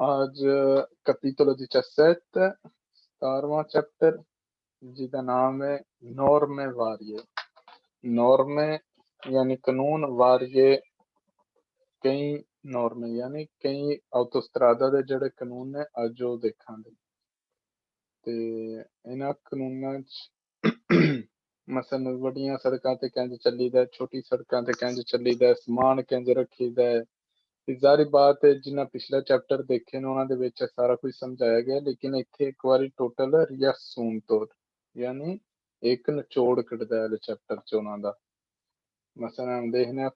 आज capitolo 17, 17वां chapter, जिसका नाम है नॉर्मे वारिये। नॉर्मे यानी कानून, वारिये कई नॉर्मे यानी कई autostrada ਦੇ ਜਿਹੜੇ ਕਾਨੂੰਨ ਨੇ ਅੱਜ ਉਹ ਦੇਖਾਂਗੇ। ਤੇ ਇਹਨਾਂ ਕਾਨੂੰਨਾਂ 'ਚ ਮਸਲਨ ਵੱਡੀਆਂ ਸੜਕਾਂ ਤੇ ਕਿੰਝ ਚੱਲੀਦਾ, ਛੋਟੀ ਸੜਕਾਂ ਤੇ ਕਿੰਝ ਚੱਲੀਦਾ, ਸਮਾਨ ਕਿੰਝ ਰੱਖੀਦਾ ਹੈ। ਜ਼ਾਹਰੀ ਬਾਤ ਹੈ ਜਿਨ੍ਹਾਂ ਪਿਛਲਾ ਚੈਪਟਰ ਦੇਖੇ ਨੇ ਉਹਨਾਂ ਦੇ ਵਿੱਚ ਸਾਰਾ ਕੁਝ ਸਮਝਾਇਆ ਗਿਆ, ਲੇਕਿਨ ਇੱਥੇ ਇੱਕ ਵਾਰੀ ਟੋਟਲ ਰਿਆਸੂਮ ਤੌਰ ਯਾਨੀ ਇੱਕ ਨਿਚੋੜ ਕੱਢਦਾ ਹੈ ਚੈਪਟਰ 'ਚ ਉਹਨਾਂ ਦਾ। ਮਸਲਨ ਦੇਖਦੇ ਹਾਂ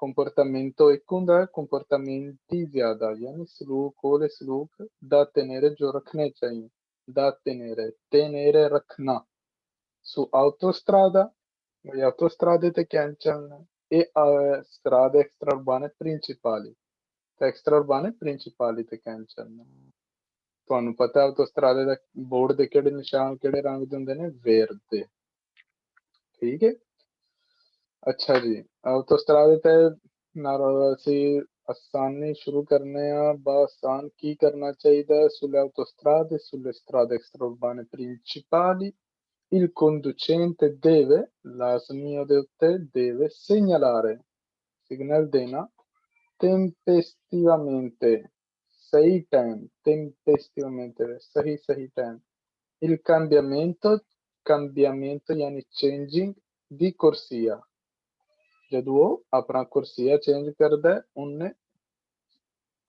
comportamento ਇੱਕ ਹੁੰਦਾ ਹੈ, comportamenti ਜ਼ਿਆਦਾ ਯਾਨੀ ਸਲੂਕ, ਉਹਦੇ ਸਲੂਕ ਦਾ tenere ਜੋ ਰੱਖਣੇ ਚਾਹੀਏ, da tenere ਰੱਖਣਾ। su autostrada, le autostrade te che c'hanno e strade extraurbane principali, ਤੇ extraurbane principali ਤੇ c'hanno। ਤੁਹਾਨੂੰ ਪਤਾ autostrade ਦਾ ਬੋਰਡ ਦੇ ਕਿਹੜੇ ਨਿਸ਼ਾਨ ਕਿਹੜੇ ਰੰਗ ਦੇ ਹੁੰਦੇ ਨੇ? ਵੇਰਦੇ। ਠੀਕ ਹੈ। ਅੱਛਾ ਜੀ, autostrade ਤੇ ਨਾਲ ਅਸੀਂ ਆਸਾਨੀ ਸ਼ੁਰੂ ਕਰਨੇ ਆ। ਆਸਾਨ ਕੀ ਕਰਨਾ ਚਾਹੀਦਾ? sulle autostrade, sulle strade extraurbane principali il conducente deve, l'asmio de ਉੱਤੇ deve segnalare, signal ਦੇਣਾ tempestivamente, ਸਹੀ time, tempestivamente, ਸਹੀ time, il cambiamento यानी changing ਦੀ corsia, ਜਦੋਂ ਉਹ ਆਪਣਾ corsia change ਕਰਦਾ ਹੈ ਉਹਨੇ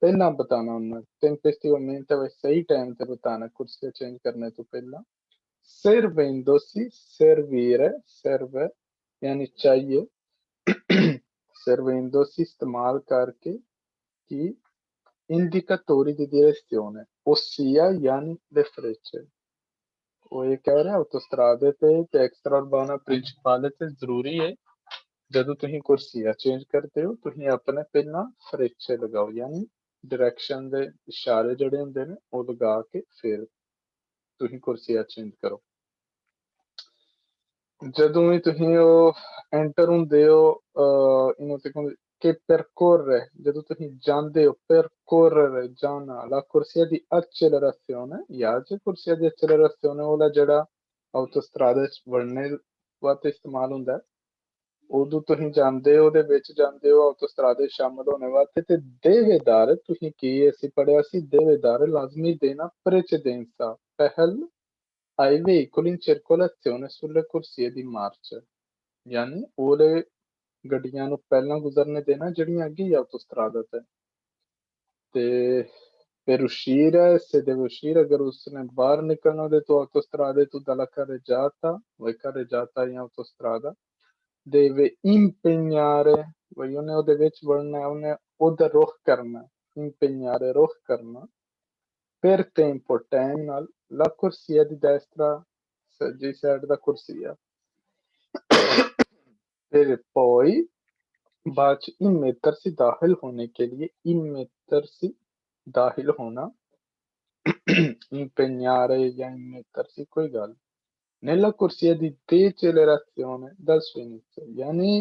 ਪਹਿਲਾਂ ਬਤਾਣਾ, ਉਹਨੇ tempestivamente ਸਹੀ time ਤੇ ਬਤਾਣਾ corsia change ਕਰਨੇ ਤੋਂ ਪਹਿਲਾਂ। servendosi, servire, serve यानी चाहिए, servendosi इस्तेमाल करके की indicatori di direzione, ossia यानी le frecce। वो ये कह रहे autostrade ਤੇ extraurbana principale ਤੇ ਜ਼ਰੂਰੀ ਹੈ ਜਦੋਂ ਤੁਸੀਂ ਕੁਰਸੀਆ ਚੇਂਜ ਕਰਦੇ ਹੋ ਤੁਸੀਂ ਆਪਣੇ ਪਹਿਲਾਂ ਫਰੇਚੇ ਲਗਾਓ, ਯਾਨੀ ਡਾਇਰੈਕਸ਼ਨ ਦੇ ਇਸ਼ਾਰੇ ਜਿਹੜੇ ਹੁੰਦੇ ਨੇ ਉਹ ਲਗਾ ਕੇ ਫਿਰ ਤੁਸੀਂ ਕੁਰਸੀਆ ਚੇਂਜ ਕਰੋ। ਜਦੋਂ ਵੀ ਤੁਸੀਂ ਉਹ ਐਂਟਰ ਹੁੰਦੇ ਹੋ ਇਹਨੂੰ ਤੇ che percorre, ਜਦੋਂ ਤੁਸੀਂ ਜਾਂਦੇ ਹੋ percorrere ਜਾਣਾ, la corsia di accelerazione, ਯਾਦ ਹੈ corsia di accelerazione ਉਹਦਾ ਜਿਹੜਾ autostrada 'ਚ ਵੜਨੇ ਵਾਸਤੇ ਇਸਤੇਮਾਲ ਹੁੰਦਾ ਹੈ। ਉਦੋਂ ਤੁਸੀਂ ਜਾਂਦੇ ਹੋ, ਉਹਦੇ ਵਿੱਚ ਜਾਂਦੇ ਹੋ autostrade ਸ਼ਾਮਲ ਹੋਣੇ ਵਾਸਤੇ, ਤੇ ਦੇਵੇਦਾਰ ਤੁਸੀਂ ਕੀ ਅਸੀਂ ਪੜ੍ਹਿਆ ਸੀ, ਦੇਵੇਦਾਰ ਲਾਜ਼ਮੀ ਦੇਣਾ precedenza, ਪਹਿਲ ai veicoli in circolazione sulle corsie di marcia, ਯਾਨੀ ਉਹਦੇ ਗੱਡੀਆਂ ਨੂੰ ਪਹਿਲਾਂ ਗੁਜ਼ਰਨੇ ਦੇਣਾ ਜਿਹੜੀਆਂ ਅੱਗੇ autostrada ਤੇ। ਤੇ per uscire, se deve uscire, अगर उसने बाहर निकलना दे तो autostrade tu dalla carreggiata, vuoi carreggiata in autostrada, deve impegnare, ਵਈ ਉਹਨੇ ਉਹਦੇ ਵਿੱਚ ਵੜਨਾ, ਉਹਨੇ ਉਹਦਾ ਰੁਖ ਕਰਨਾ, impegnare ਰੁਖ ਕਰਨਾ, per tempo time ਨਾਲ la corsia di destra, ਸੱਜੀ ਸਾਈਡ ਦਾ ਕੁਰਸੀਆ। फिर poi बाद immettersi दाखिल होने के लिए, immettersi दाखिल होना, impegnare या immettersi कोई गल, nella corsia di decelerazione dal suo inizio, यानी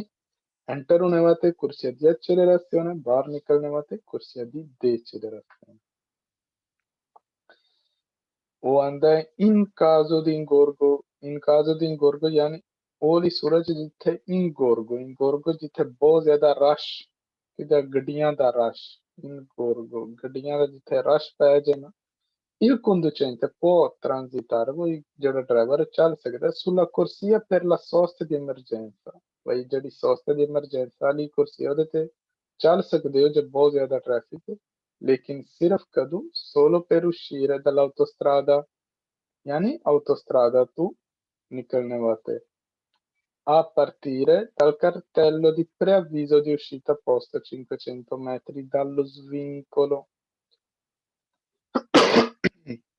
एंटर होने वाले corsia di accelerazione, बाहर निकलने वाले corsia di decelerazione। वो आंदा है in caso di ingorgo यानी ਉਹਦੀ ਸੂਰਜ ਜਿੱਥੇ ingorgo ਜਿੱਥੇ ਬਹੁਤ ਜ਼ਿਆਦਾ ਰਸ਼, ਕਿਤੇ ਗੱਡੀਆਂ ਦਾ ਰਸ਼, ingorgo ਗੱਡੀਆਂ ਦਾ ਜਿੱਥੇ ਰਸ਼ ਪੈ ਜਾਏ ਨਾ, il conducente può transitare, ਕੋਈ ਜਿਹੜਾ ਡਰਾਈਵਰ ਚੱਲ ਸਕਦਾ sulla corsia per la sosta di emergenza, ਬਈ ਜਿਹੜੀ sosta di emergenza ਵਾਲੀ ਕੁਰਸੀ ਉਹਦੇ ਤੇ ਚੱਲ ਸਕਦੇ ਹੋ ਜੇ ਬਹੁਤ ਜ਼ਿਆਦਾ ਟ੍ਰੈਫਿਕ ਹੈ, लेकिन सिर्फ कदू solo per uscire dall'autostrada, यानी autostrada tu निकलने वास्ते, a partire dal cartello di preavviso di uscita posto 500 metri dallo svincolo।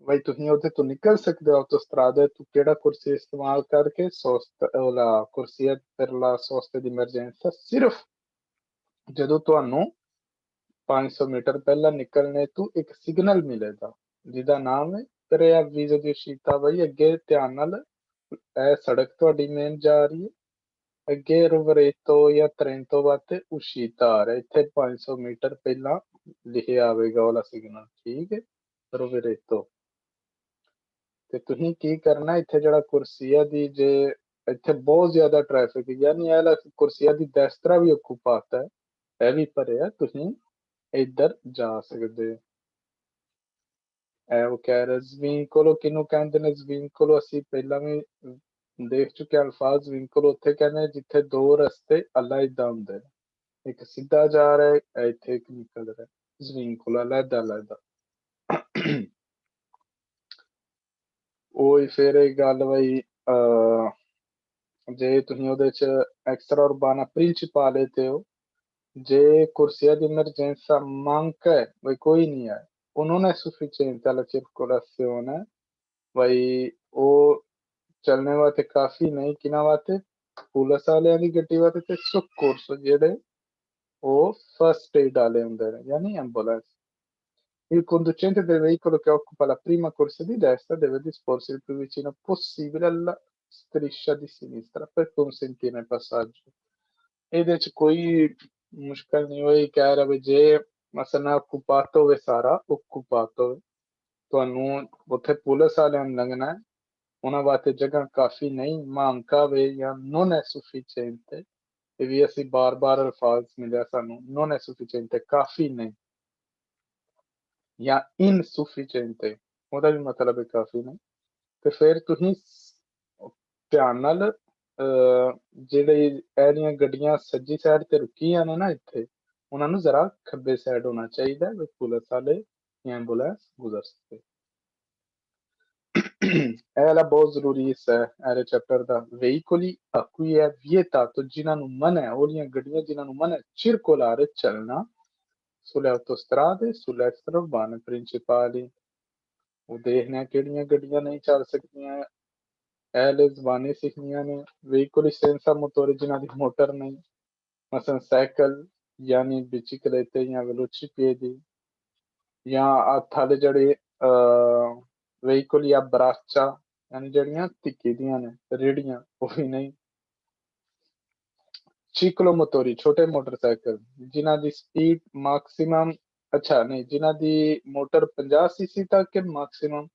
भाई तुम उधर तो निकल सकते हो autostrada तू केड़ा कुर्सी इस्तेमाल करके la corsia per la sosta di emergenza, सिर्फ ਜਦੋਂ ਤੁਹਾਨੂੰ 500 मीटर पहला निकलने तू एक सिग्नल मिलेगा जिसका नाम है preavviso di uscita। भाई अगे ध्यान नाल, ਇਹ ਸੜਕ ਤੁਹਾਡੀ ਮੇਨ ਜਾ ਰਹੀ ਹੈ, ਅੱਗੇ ਰੋਵਰੇਤੋ ਜਾਂ ਟ੍ਰੈਂਟੋ ਵਾਸਤੇ uscitare, ਇੱਥੇ 500 ਮੀਟਰ ਪਹਿਲਾਂ ਲਿਖਿਆ ਆਵੇਗਾ ਵਾਲਾ ਸਿਗਨਲ, ਠੀਕ ਹੈ। ਰੋਵਰੇਤੋ ਤੇ ਤੁਸੀਂ ਕੀ ਕਰਨਾ, ਇੱਥੇ ਜਿਹੜਾ ਕੁਰਸੀਆ ਦੀ ਜੇ ਇੱਥੇ ਬਹੁਤ ਜ਼ਿਆਦਾ ਟ੍ਰੈਫਿਕ, ਯਾਨੀ ਇਹ ਲਾ ਕੁਰਸੀਆ ਦੀ ਦੈਸਤਰਾ ਵੀ ਓਕੂਪਾਤਾ ਹੈ, ਇਹ ਵੀ ਭਰਿਆ, ਤੁਸੀਂ ਇੱਧਰ ਜਾ ਸਕਦੇ ਹੋ। ਉਹ ਕਹਿ ਰਿਹਾ ਜ਼ਵੀਨਕੋਲੋ ਕਿਹਨੂੰ ਕਹਿੰਦੇ ਨੇ, ਜ਼ਵੀਨਕੋਲੋ ਅਸੀਂ ਪਹਿਲਾਂ ਵੀ ਦੇਖ ਚੁੱਕੇ ਅਲਫਾਜ਼। ਜ਼ਵੀਨਕੋਲੋ ਉੱਥੇ ਕਹਿੰਦੇ ਜਿੱਥੇ ਦੋ ਰਸਤੇ ਅਲੱਗ ਹੁੰਦੇ ਨੇ, ਇੱਕ ਸਿੱਧਾ ਜਾ ਰਿਹਾ ਹੈ, ਇੱਥੇ ਇੱਕ ਨਿਕਲ ਰਿਹਾ, ਜ਼ਵੀਨਕੋਲੋ ਅਲੱਗ ਅਲੱਗ। ਉਹੀ ਫਿਰ ਇਹ ਗੱਲ ਬਈ ਜੇ ਤੁਸੀਂ ਉਹਦੇ ਚ ਐਕਸਟਰਾ ਉਰਬਾਨਾ ਪ੍ਰਿੰਸੀਪਾਲੇ ਤੇ ਹੋ, ਜੇ ਕੁਰਸੀਆ di emergenza manca भाई कोई नहीं है, o non è sufficiente alla circolazione, भाई वो चलने वास्ते काफी नहीं, किना वास्ते पुलिस वाले की गड्डी वास्ते ते soccorso जेह्ड़े ਉਹ first aid ਵਾਲੇ ਹੁੰਦੇ ਨੇ, ਯਾਨੀ ambulance. Il conducente del veicolo che occupa la prima corsia di destra deve disporsi il più vicino possibile alla striscia di sinistra per consentire il passaggio। ਇਹਦੇ ਚ ਕੋਈ ਮੁਸ਼ਕਲ ਨਹੀਂ ਹੋਈ, ਕਹਿ ਰਿਹਾ ਵੀ ਜੇ ਮਸਲਾ ਓਕੂਪਾਤ ਹੋਵੇ, ਸਾਰਾ ਓਕੂਪਾਤ ਹੋਵੇ, ਤੁਹਾਨੂੰ ਉੱਥੇ ਪੁਲਿਸ ਵਾਲਿਆਂ ਨੂੰ ਲੰਘਣਾ ਹੈ, ਉਹਨਾਂ ਵਾਸਤੇ ਜਗ੍ਹਾ ਕਾਫੀ ਨਹੀਂ, ਮਾਂਕਾ ਵੇ ਜਾਂ ਨੋਨ ਐਸੂਫੀਸ਼ੀਐਂਟ, ਇਹ ਵੀ ਅਸੀਂ ਬਾਰ-ਬਾਰ ਅਲਫਾਜ਼ ਮਿਲਿਆ ਸਾਨੂੰ, ਨੋਨ ਐਸੂਫੀਸ਼ੀਐਂਟ ਕਾਫੀ ਨਹੀਂ, ਜਾਂ ਇਨਸੂਫੀਸ਼ੀਐਂਟ ਉਹਦਾ ਵੀ ਮਤਲਬ ਹੈ ਕਾਫੀ ਨਹੀਂ। ਤੇ ਫਿਰ ਤੁਸੀਂ ਧਿਆਨ ਨਾਲ ਜਿਹੜੇ ਇਹਦੀਆਂ ਗੱਡੀਆਂ ਸੱਜੀ ਸਾਈਡ ਤੇ ਰੁਕੀਆਂ ਨੇ ਨਾ ਇੱਥੇ, ਉਹਨਾਂ ਨੂੰ ਜ਼ਰਾ ਖੱਬੇ ਸਾਈਡ ਹੋਣਾ ਚਾਹੀਦਾ ਵੀ ਪੁਲਿਸ ਵਾਲੇ ਜਾਂ ਐਂਬੂਲੈਂਸ ਗੁਜ਼ਰ ਸਕੇ। ਇਹ ਵਾਲਾ ਬਹੁਤ ਜ਼ਰੂਰੀ ਹਿੱਸਾ ਹੈ ਇਹਦੇ chapter the. veicoli a cui è vietato, ਜਿਨ੍ਹਾਂ ਨੂੰ ਮਨਾ ਹੈ, ਉਹਦੀਆਂ ਗੱਡੀਆਂ ਜਿਨ੍ਹਾਂ ਨੂੰ ਮਨਾ ਹੈ circolare ਚੱਲਣਾ sulle autostrade, sulle extraurbane principali। ਉਹ ਦੇਖਣਾ ਕਿਹੜੀਆਂ ਗੱਡੀਆਂ ਨਹੀਂ ਚੱਲ ਸਕਦੀਆਂ, ਇਹ ਜ਼ਬਾਨੀ ਸਿੱਖਣੀਆਂ ਨੇ। veicoli senza motore, ਜਿਨ੍ਹਾਂ ਦੀ ਮੋਟਰ ਨਹੀਂ, ਮਸਲਨ ਸਾਈਕਲ ਯਾਨੀ biciclette ਜਾਂ velocipedi, ਜਾਂ ਹੱਥ ਵਾਲੇ ਜਿਹੜੇ veicoli a braccia, ਯਾਨੀ ਜਿਹੜੀਆਂ ਧਿੱਕੀ ਦੀਆਂ ਨੇ ਰੇੜੀਆਂ, ਉਹ ਵੀ ਨਹੀਂ। ciclomotori, ਛੋਟੇ ਮੋਟਰਸਾਈਕਲ ਜਿਨ੍ਹਾਂ ਦੀ ਸਪੀਡ ਮੈਕਸਿਮਮ, ਅੱਛਾ ਨਹੀਂ, ਜਿਨ੍ਹਾਂ ਦੀ ਮੋਟਰ 50 cc ਤੱਕ ਹੈ ਮੈਕਸਿਮਮ,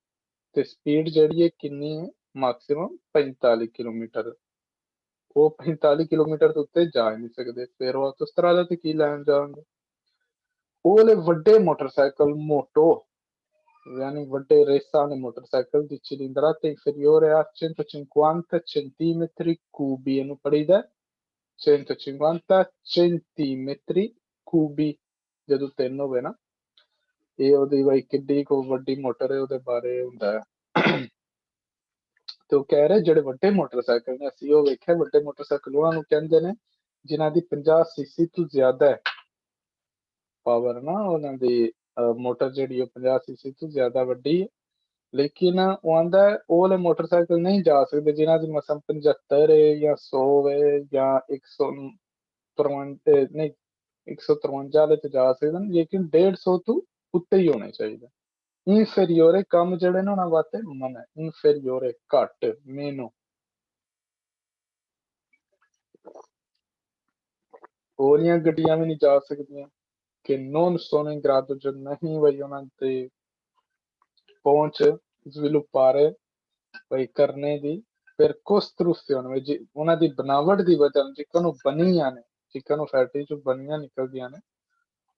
ਤੇ ਸਪੀਡ ਜਿਹੜੀ ਹੈ ਕਿੰਨੀ ਹੈ, ਮੈਕਸਿਮਮ 45 ਕਿਲੋਮੀਟਰ। ਉਹ 45 ਕਿਲੋਮੀਟਰ ਤੋਂ ਉੱਤੇ ਜਾ ਹੀ ਨਹੀਂ ਸਕਦੇ, ਫਿਰ ਉਹ ਆਟੋਸਟਰਾਦਾ ਤੇ ਕੀ ਲੈਣ ਜਾਣਗੇ। ਉਹ ਵਾਲੇ ਵੱਡੇ ਮੋਟਰਸਾਈਕਲ ਮੋਟੋ, ਯਾਨੀ ਵੱਡੇ ਰੇਸਾਂ ਵਾਲੇ motorcycle the cilindrata inferiore a 150 centimetri cubi, ਇਹਨੂੰ ਪੜੀਦਾ 150 centimetri cubi, ਜਦੋਂ 3 ਹੋਵੇ ਨਾ, ਇਹ ਉਹਦੀ ਬਾਈ ਕਿੱਡੀ ਕੋ ਵੱਡੀ ਮੋਟਰ ਹੈ ਉਹਦੇ ਬਾਰੇ ਹੁੰਦਾ ਹੈ। ਤੇ ਉਹ ਕਹਿ ਰਹੇ ਜਿਹੜੇ ਵੱਡੇ ਮੋਟਰਸਾਈਕਲ ਨੇ, ਅਸੀਂ ਉਹ ਵੇਖਿਆ ਵੱਡੇ ਮੋਟਰਸਾਈਕਲ ਉਹਨਾਂ ਨੂੰ ਕਹਿੰਦੇ ਨੇ ਜਿਨ੍ਹਾਂ ਦੀ 50 cc ਤੋਂ ਜ਼ਿਆਦਾ ਹੈ ਪਾਵਰ ਨਾ, ਉਹਨਾਂ ਦੀ ਮੋਟਰ ਜਿਹੜੀ ਉਹ 50 cc ਤੋਂ ਜ਼ਿਆਦਾ ਵੱਡੀ ਹੈ। ਲੇਕਿਨ ਉਹ ਆਂਦਾ ਉਹ ਵਾਲੇ ਮੋਟਰਸਾਈਕਲ ਨਹੀਂ ਜਾ ਸਕਦੇ ਜਿਨ੍ਹਾਂ ਦੀ ਮਸਲ 75 ਹੈ ਜਾਂ 100 ਹੈ ਜਾਂ 153 ਨਹੀਂ 153 ਵਾਲੇ ਤੇ ਜਾ ਸਕਦੇ ਨੇ, ਲੇਕਿਨ 150 ਤੋਂ ਉੱਤੇ ਹੀ ਹੋਣੇ ਚਾਹੀਦੇ। ਇਨਫੀਰੀਓਰੇ ਕੰਮ ਜਿਹੜੇ ਨੇ ਉਹਨਾਂ ਵਾਸਤੇ ਮਨਾ, ਇਨਫੀਰੀਓਰੇ ਘੱਟ, ਮੇਨੋ। ਉਹਦੀਆਂ ਗੱਡੀਆਂ ਵੀ ਨਹੀਂ ਜਾ ਸਕਦੀਆਂ ਕਿ non sono in grado, ਜੋ ਨਹੀਂ ਬਈ ਉਹਨਾਂ ਤੇ ਪਹੁੰਚ sviluppare ਬਈ ਕਰਨੇ ਦੀ, ਫਿਰ costruzione ਜੀ ਉਹਨਾਂ ਦੀ ਬਣਾਵਟ ਦੀ ਵਜ੍ਹਾ ਨਾਲ ਜਿੱਕਣ ਉਹ ਬਣੀਆਂ ਨੇ, ਜਿੱਕਣ ਉਹ ਫੈਕਟਰੀ ਚੋਂ ਬਣੀਆਂ ਨਿਕਲਦੀਆਂ ਨੇ,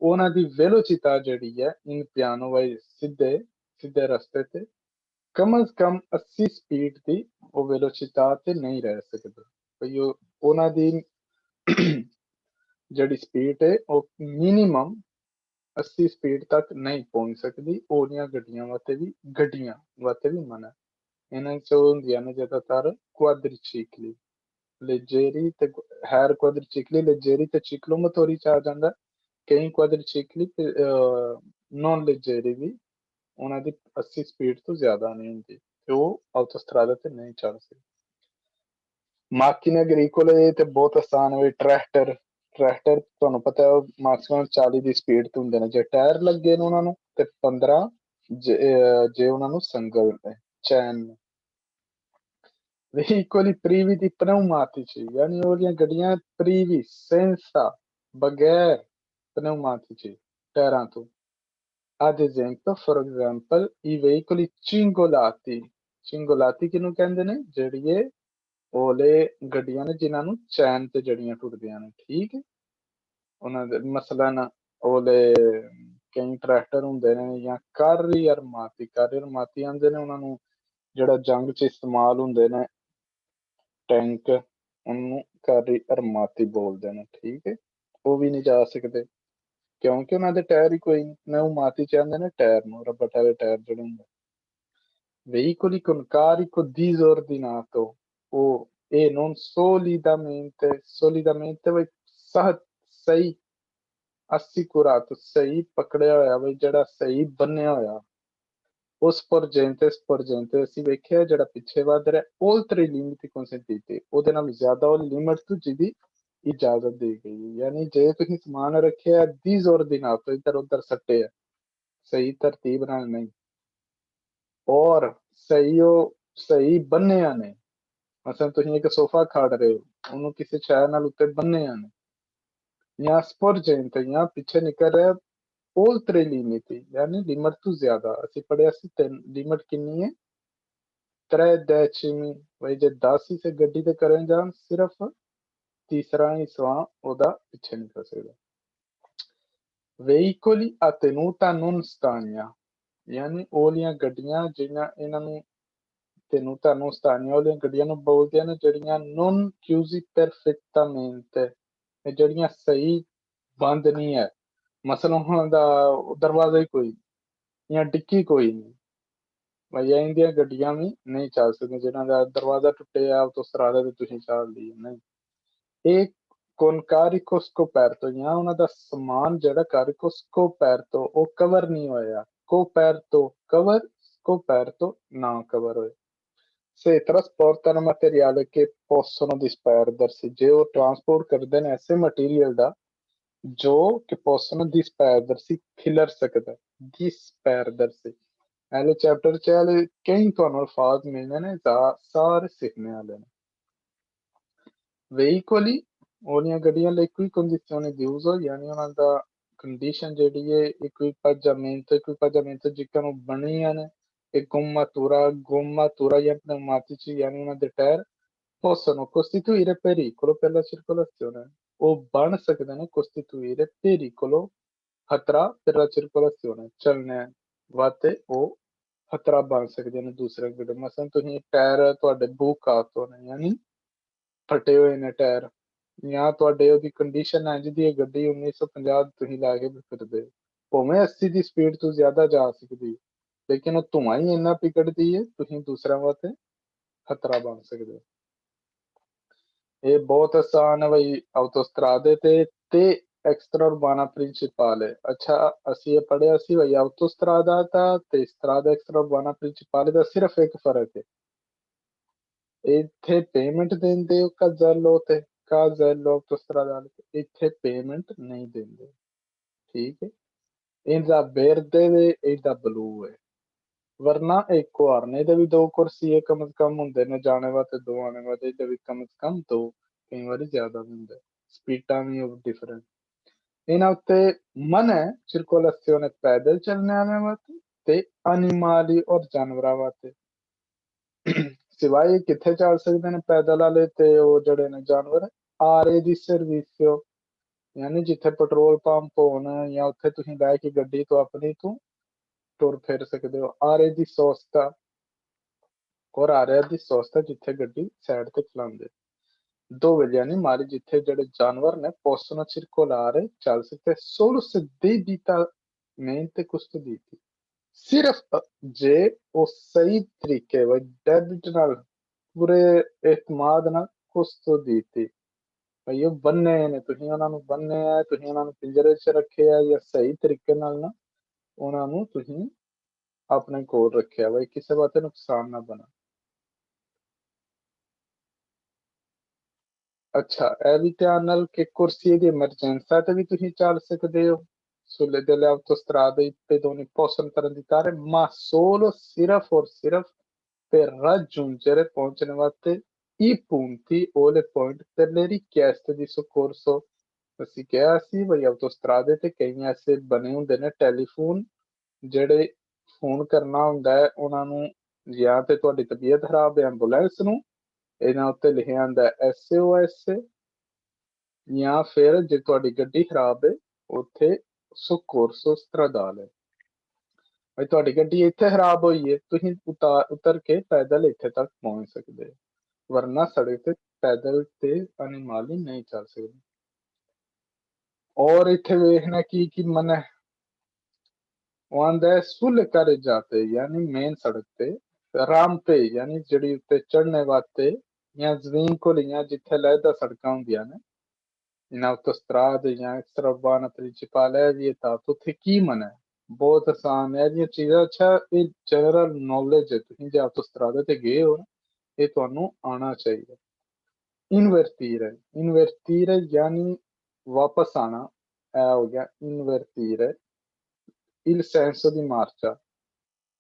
ਉਹਨਾਂ ਦੀ ਵੈਲੋਚਿਤਾ ਜਿਹੜੀ ਹੈ ਇਨ ਪਿਆਨੋ ਬਾਈ ਸਿੱਧੇ ਰਸਤੇ ਤੇ ਕਮ ਅਜ਼ ਕਮ 80 ਸਪੀਡ ਦੀ ਉਹ ਵੈਲੋਚਿਤਾ ਤੇ ਨਹੀਂ ਰਹਿ ਸਕਦੇ ਬਈ ਉਹਨਾਂ ਦੀ ਜਿਹੜੀ ਸਪੀਡ ਹੈ ਉਹ ਮਿਨੀਮਮ 80 ਸਪੀਡ ਤੱਕ ਨਹੀਂ ਪਹੁੰਚ ਸਕਦੀ। ਉਹਦੀਆਂ ਗੱਡੀਆਂ ਵਾਸਤੇ ਵੀ ਮਨਾ। ਇਹਨਾਂ ਚ ਹੁੰਦੀਆਂ ਨੇ ਜ਼ਿਆਦਾਤਰ ਕੁਆਦਰੀਚਿਕਲੀ, ਲੈਜੇਰੀ ਤੇ ਹੈਰ ਕੁਆਦਰੀਚਿਕਲੀ, ਲੈਜੇਰੀ ਤੇ ਚਿਕਲੋਮੋਟੋਰੀ ਚ ਆ ਜਾਂਦਾ। ਕਈ ਕੁਆਦਰੀਚਿਕਲੀ ਨੌਨ ਲੈਜੇਰੀ ਵੀ ਉਹਨਾਂ ਦੀ 80 ਸਪੀਡ ਤੋਂ ਜ਼ਿਆਦਾ ਨਹੀਂ ਹੁੰਦੀ ਤੇ ਉਹ ਆਟੋਸਟਰਾਦਾ ਤੇ ਨਹੀਂ ਚੱਲ ਸਕਦੇ। ਮਾਕੀਨੇ ਐਗਰੀਕੋਲੇ ਤੇ ਬਹੁਤ ਆਸਾਨ ਹੋਏ, ਟਰੈਕਟਰ ਤੁਹਾਨੂੰ ਪਤਾ ਹੈ ਮੈਕਸਿਮਮ 40 ਦੀ ਸਪੀਡ ਤੇ ਹੁੰਦੇ ਨੇ, ਜੇ ਟਾਇਰ ਲੱਗੇ ਨੇ ਉਹਨਾਂ ਨੂੰ ਤੇ 15 ਜੇ ਉਹਨਾਂ ਨੂੰ ਸੰਗਲ ਚੈਨ। veicoli privi di pneumatici, यानी ਉਹਦੀਆਂ ਗੱਡੀਆਂ privi, senza, बगैर pneumatici, ਟਾਇਰਾਂ ਤੋਂ। Ad esempio, for example, i veicoli cingolati। cingolati ਕਿਹਨੂੰ ਕਹਿੰਦੇ ਨੇ? ਜਿਹੜੀਏ ਉਹਲੇ ਗੱਡੀਆਂ ਨੇ ਜਿਨ੍ਹਾਂ ਨੂੰ ਚੈਨ ਤੇ ਜੜੀਆਂ ਟੁੱਟਦੀਆਂ ਨੇ, ਠੀਕ ਹੈ। ਉਹਨਾਂ ਦੇ ਮਸਲਨ ਉਹਲੇ ਕਈ ਟਰੈਕਟਰ ਹੁੰਦੇ ਨੇ ਜਾਂ ਕਾਰੀ ਅਰਮਾਤੀ ਆਂਦੇ ਨੇ ਉਹਨਾਂ ਨੂੰ, ਜਿਹੜਾ ਜੰਗ 'ਚ ਇਸਤੇਮਾਲ ਹੁੰਦੇ ਨੇ ਟੈਂਕ, ਉਹਨੂੰ ਕਾਰੀ ਅਰਮਾਤੀ ਬੋਲਦੇ ਨੇ, ਠੀਕ ਹੈ। ਉਹ ਵੀ ਨਹੀਂ ਜਾ ਸਕਦੇ ਕਿਉਂਕਿ ਉਹਨਾਂ ਦੇ ਟਾਇਰ ਹੀ ਕੋਈ ਨਹੀਂ, ਪਨੇਉਮਾਤੀ ਚ ਆਂਦੇ ਨੇ ਟਾਇਰ ਨੂੰ, ਰਬੜ ਵਾਲੇ ਟਾਇਰ ਜਿਹੜੇ ਹੁੰਦੇ। Veicoli con carico disordinato o e non solidamente ਬਈ ਸਹੀ assicurato, ਸਹੀ ਪਕੜਿਆ ਹੋਇਆ ਬਈ, ਜਿਹੜਾ ਸਹੀ ਬੰਨਿਆ ਹੋਇਆ। ਉਸ sporgente ਅਸੀਂ ਵੇਖਿਆ ਜਿਹੜਾ ਪਿੱਛੇ ਵੱਧ ਰਿਹਾ, oltre i limiti consentiti, ਉਹਦੇ ਨਾਲ ਜ਼ਿਆਦਾ ਉਹ ਲਿਮਟ ਤੋਂ ਜਿਹਦੀ ਇਜਾਜ਼ਤ ਦੇ ਗਈ। ਯਾਨੀ ਜੇ ਤੁਸੀਂ ਸਮਾਨ ਰੱਖਿਆ disordinato, ਇੱਧਰ ਉੱਧਰ ਸੱਟੇ ਆ, ਸਹੀ ਤਰਤੀਬ ਨਾਲ ਨਹੀਂ, ਔਰ ਸਹੀ ਬੰਨਿਆ ਨੇ। ਮਸਲਨ ਤੁਸੀਂ ਇੱਕ ਸੋਫਾ ਖੜ ਰਹੇ ਹੋ, ਉਹਨੂੰ ਕਿਸੇ ਸ਼ੈ ਨਾਲ ਉੱਤੇ ਬੰਨਿਆ ਨੇ, ਜਾਂ sporgente ਜਾਂ ਪਿੱਛੇ ਨਿਕਲ ਰਿਹਾ oltre i limiti, यानी लिमिट ਤੋਂ ਜ਼ਿਆਦਾ। ਅਸੀਂ ਪੜਿਆ ਸੀ ਲਿਮਟ ਕਿੰਨੀ ਹੈ? 3 decimi, ਬਈ ਜੇ 10 ਹੀ ਗੱਡੀ ਤੇ ਕਰਨ ਜਾਣ, ਸਿਰਫ ਤੀਸਰਾ ਹਿੱਸਾ ਉਹਦਾ ਪਿੱਛੇ ਨਿਕਲ ਸਕਦਾ। veicoli a tenuta non stagna, ਯਾਨੀ ਉਹਲੀਆਂ ਗੱਡੀਆਂ ਜਿਹਨਾਂ ਇਹਨਾਂ ਨੂੰ tenuta non stagna, ਉਹਲੀਆਂ ਗੱਡੀਆਂ ਨੂੰ ਬੋਲਦੇ ਨੇ ਜਿਹੜੀਆਂ non chiusi perfettamente, ਜਿਹੜੀਆਂ ਸਹੀ ਬੰਦ ਨਹੀਂ ਹੈ। ਮਸਲਨ ਹੁਣ ਦਾ ਦਰਵਾਜ਼ਾ ਹੀ ਕੋਈ ਜਾਂ ਡਿੱਕੀ ਕੋਈ ਨਹੀਂ, ਭਈਆ ਇਹਦੀਆਂ ਗੱਡੀਆਂ ਵੀ ਨਹੀਂ ਚੱਲ ਸਕਦੀਆਂ ਜਿਹਨਾਂ ਦਾ ਦਰਵਾਜ਼ਾ ਟੁੱਟਿਆ ਆਟੋਸਟਰਾਦਾ ਤੇ ਤੁਸੀਂ ਚੱਲ ਲਈ ਨਹੀਂ। ਇਹ con carico scoperto, ਜਾਂ ਉਹਨਾਂ ਦਾ ਸਮਾਨ ਜਿਹੜਾ carico scoperto ਉਹ ਕਵਰ ਨਹੀਂ ਹੋਇਆ, coperto ਕਵਰ, scoperto ਨਾ ਕਵਰ ਹੋਏ। Se trasportano materiale che possono disperdersi, ਜੇ ਉਹ ਟਰਾਂਸਪੋਰਟ ਕਰਦੇ ਨੇ ਐਸੇ ਮਟੀਰੀਅਲ ਦਾ ਜੋ ਕਿ possono disperdersi, ਖਿਲਰ ਸਕਦਾ, disperdersi। ਐਲੇ ਚੈਪਟਰ ਚ ਐਲੇ ਕਈ ਤੁਹਾਨੂੰ ਅਲਫਾਜ਼ ਮਿਲਣੇ ਨੇ, ਸਾਰੇ ਸਿੱਖਣੇ ਵਾਲੇ ਨੇ। veicoli ਉਹਦੀਆਂ ਗੱਡੀਆਂ ਲਈ ਕੋਈ condizione di uso, ਯਾਨੀ ਉਹਨਾਂ ਦਾ ਕੰਡੀਸ਼ਨ ਜਿਹੜੀ ਹੈ equipaggiamento ਜਿੱਕਣ ਬਣੀਆਂ ਨੇ। e gommatura ਜਾਂ pneumatici, ਯਾਨੀ ਉਹਨਾਂ ਦੇ tyre possono costituire pericolo per la circolazione, ਉਹ ਬਣ ਸਕਦੇ ਨੇ costituire pericolo, ਖਤਰਾ per la circolazione, ਚੱਲਣੇ ਵਾਸਤੇ ਉਹ ਖਤਰਾ ਬਣ ਸਕਦੇ ਨੇ ਦੂਸਰੇ ਗੱਡੇ। ਮਸਲਨ ਤੁਸੀਂ ਟਾਇਰ ਤੁਹਾਡੇ ਬੂਕਾਤ ਨੇ, ਯਾਨੀ ਫਟੇ ਹੋਏ ਨੇ ਟਾਇਰ, ਜਾਂ ਤੁਹਾਡੇ ਉਹਦੀ ਕੰਡੀਸ਼ਨ ਇੰਝ ਦੀ ਹੈ ਗੱਡੀ 1950 ਤੁਸੀਂ ਲਾ ਕੇ ਫਿਰਦੇ ਹੋ, ਭਾਵੇਂ 80 ਦੀ ਸਪੀਡ ਤੋਂ ਜ਼ਿਆਦਾ ਜਾ ਸਕਦੀ, ਲੇਕਿਨ ਉਹ ਧੂੰਆਂ ਹੀ ਇੰਨਾ ਪਿਘੜਦੀ ਹੈ ਤੁਸੀਂ ਦੂਸਰਿਆਂ ਵਾਸਤੇ ਖਤਰਾ ਬਣ ਸਕਦੇ ਹੋ। ਇਹ ਬਹੁਤ ਆਸਾਨ ਹੈ ਬਈ, ਆਟੋਸਟਰਾਦੇ ਤੇ extra urbana principale। ਅੱਛਾ ਅਸੀਂ ਇਹ ਪੜਿਆ ਸੀ ਬਈ autostradata ਤੇ strada extra urbana principale ਦਾ ਸਿਰਫ ਇੱਕ ਫਰਕ ਹੈ, ਇੱਥੇ ਪੇਮੈਂਟ ਦਿੰਦੇ ਹੋ ਕਾਜ਼ੈਲੋ ਤੇ ਕਾਜ਼ੈਲੋ autostradale, ਇੱਥੇ ਪੇਮੈਂਟ ਨਹੀਂ ਦਿੰਦੇ, ਠੀਕ ਹੈ। ਇਹਦਾ ਵੈਰਦੇ ਵੇ, ਇਹਦਾ ਬਲੂ ਹੈ। ਵਰਨਾ ਇੱਕ ਵਾਰ ਨੇ ਇਹਦੇ ਵੀ ਦੋ ਕੁਰਸੀਏ ਕਮ ਸੇ ਕਮ ਹੁੰਦੇ ਨੇ ਜਾਣੇ ਵਾਸਤੇ, ਦੋ ਆਣੇ ਵਾਸਤੇ, ਇਹਦੇ ਵੀ ਕਮ ਸੇ ਕਮ ਦੋ, ਕਈ ਵਾਰੀ ਜ਼ਿਆਦਾ ਵੀ ਹੁੰਦੇ, ਸਪੀਡਾਂ ਵੀ ਡਿਫਰੈਂਟ। ਇਹਨਾਂ ਉੱਤੇ ਮਨ ਹੈ circolazione ਪੈਦਲ ਚੱਲਣੇ ਵਾਲਿਆਂ ਵਾਸਤੇ ਤੇ ਅਨਿਮਾਲੀ ਔਰ ਜਾਨਵਰਾਂ ਵਾਸਤੇ। ਸਿਵਾਏ ਕਿੱਥੇ ਚੱਲ ਸਕਦੇ ਨੇ ਪੈਦਲ ਵਾਲੇ ਤੇ ਉਹ ਜਿਹੜੇ ਨੇ ਜਾਨਵਰ? ਆਰੇ ਦੀ ਸਰਵਿਸਿਓ, ਯਾਨੀ ਜਿੱਥੇ ਪੈਟਰੋਲ ਪੰਪ ਹੋਣ, ਜਾਂ ਉੱਥੇ ਤੁਸੀਂ ਬਹਿ ਕੇ ਗੱਡੀ ਤੋਂ ਆਪਣੀ ਤੋਂ ਤੁਰ ਫਿਰ ਸਕਦੇ ਹੋ। ਆਰੇ ਦੀ ਸੋਸਤਾ ਔਰ ਆਰਿਆ ਦੀ ਸੋਸਤਾ, ਜਿੱਥੇ ਗੱਡੀ ਸਾਈਡ ਤੇ ਚਲਾਉਂਦੇ। dove gli animali, ਜਿੱਥੇ ਜਿਹੜੇ ਜਾਨਵਰ ਨੇ possono circolare, ਚੱਲ ਸਕਦੇ, solo se debitamente custoditi, ਸਿਰਫ ਜੇ ਉਹ ਸਹੀ ਤਰੀਕੇ ਵ ਡੈਬਿਟ ਨਾਲ, ਪੂਰੇ ਇਤਮਾਦ ਨਾਲ custoditi, ਭਈ ਉਹ ਬੰਨੇ ਨੇ, ਤੁਸੀਂ ਉਹਨਾਂ ਨੂੰ ਬੰਨਿਆ, ਤੁਸੀਂ ਉਹਨਾਂ ਨੂੰ ਪਿੰਜਰੇ 'ਚ ਰੱਖਿਆ, ਜਾਂ ਸਹੀ ਤਰੀਕੇ ਨਾਲ ਨਾ ਉਹਨਾਂ ਨੂੰ ਤੁਸੀਂ ਆਪਣੇ ਕੋਲ ਰੱਖਿਆ ਬਈ ਕਿਸੇ ਵਾਸਤੇ ਨੁਕਸਾਨ ਨਾ ਬਣਾ। ਅੱਛਾ ਇਹ ਵੀ ਧਿਆਨ ਨਾਲ ਕਿ ਕੁਰਸੀ ਦੀ emergenza ਤੇ ਵੀ ਤੁਸੀਂ ਚੱਲ ਸਕਦੇ ਹੋ। sulle delle autostrade i pedoni possono transitare, ma solo ਸਿਰਫ ਔਰ ਸਿਰਫ per raggiungere pਹੁੰਚਣ i punti o le point per le richieste di soccorso। ਅਸੀਂ ਕਿਹਾ ਸੀ ਬਈ autostrade ਤੇ ਕਈ ਐਸੇ ਬਣੇ ਹੁੰਦੇ ਨੇ ਟੈਲੀਫੋਨ ਜਿਹੜੇ ਫੋਨ ਕਰਨਾ ਹੁੰਦਾ ਹੈ ਉਹਨਾਂ ਨੂੰ, ਜਾਂ ਤੇ ਤੁਹਾਡੀ ਤਬੀਅਤ ਖਰਾਬ ਹੈ ਐਂਬੂਲੈਂਸ ਨੂੰ, ਇਹਨਾਂ ਉੱਤੇ ਲਿਖਿਆ ਹੁੰਦਾ SOS, ਜਾਂ ਫਿਰ ਜੇ ਤੁਹਾਡੀ ਗੱਡੀ ਖਰਾਬ ਹੈ ਉੱਥੇ soccorso stradale। ਬਈ ਤੁਹਾਡੀ ਗੱਡੀ ਇੱਥੇ ਖਰਾਬ ਹੋਈ ਹੈ, ਤੁਸੀਂ ਉਤਰ ਕੇ ਪੈਦਲ ਇੱਥੇ ਤੱਕ ਪਹੁੰਚ ਸਕਦੇ ਹੋ, ਵਰਨਾ ਸੜਕ ਤੇ ਪੈਦਲ ਤੇ ਅਨਿਮਾਲੀ ਨਹੀਂ ਚੱਲ ਸਕਦੇ। ਔਰ ਇੱਥੇ ਵੇਖਣਾ ਕੀ ਮਨ ਹੈ, ਉਹ ਆਂਦਾ ਹੈ ਸੁਲ ਕਰ ਜਾਤੇ ਯਾਨੀ ਮੇਨ ਸੜਕ ਤੇ, ਰਾਮਪੇ ਯਾਨੀ ਜਿਹੜੀ ਉੱਤੇ ਚੜ੍ਹਨੇ ਵਾਸਤੇ, ਜਾਂ ਜ਼ਮੀਨ ਕੋਲੀਆਂ ਜਿੱਥੇ ਲਹਿਦਾ ਸੜਕਾਂ ਹੁੰਦੀਆਂ ਨੇ, in autostrade ਜਾਂ extraeurbana principale vietato। ਉੱਥੇ ਕੀ ਮਨ ਹੈ, ਬਹੁਤ ਆਸਾਨ ਹੈ ਇਹ ਚੀਜ਼ਾਂ। ਅੱਛਾ ਇਹ ਜਨਰਲ ਨੌਲੇਜ ਹੈ, ਤੁਸੀਂ ਜੇ autostrade ਤੇ ਗਏ ਹੋ ਇਹ ਤੁਹਾਨੂੰ ਆਉਣਾ ਚਾਹੀਦਾ। ਇਨਵਰਟੀਰੇ, ਇਨਵਰਟੀਰੇ ਯਾਨੀ ਵਾਪਸ ਆਣਾ, ਇਹ ਹੋ ਗਿਆ ਇਨਵਰਟੀਰੇ। il senso di marcia,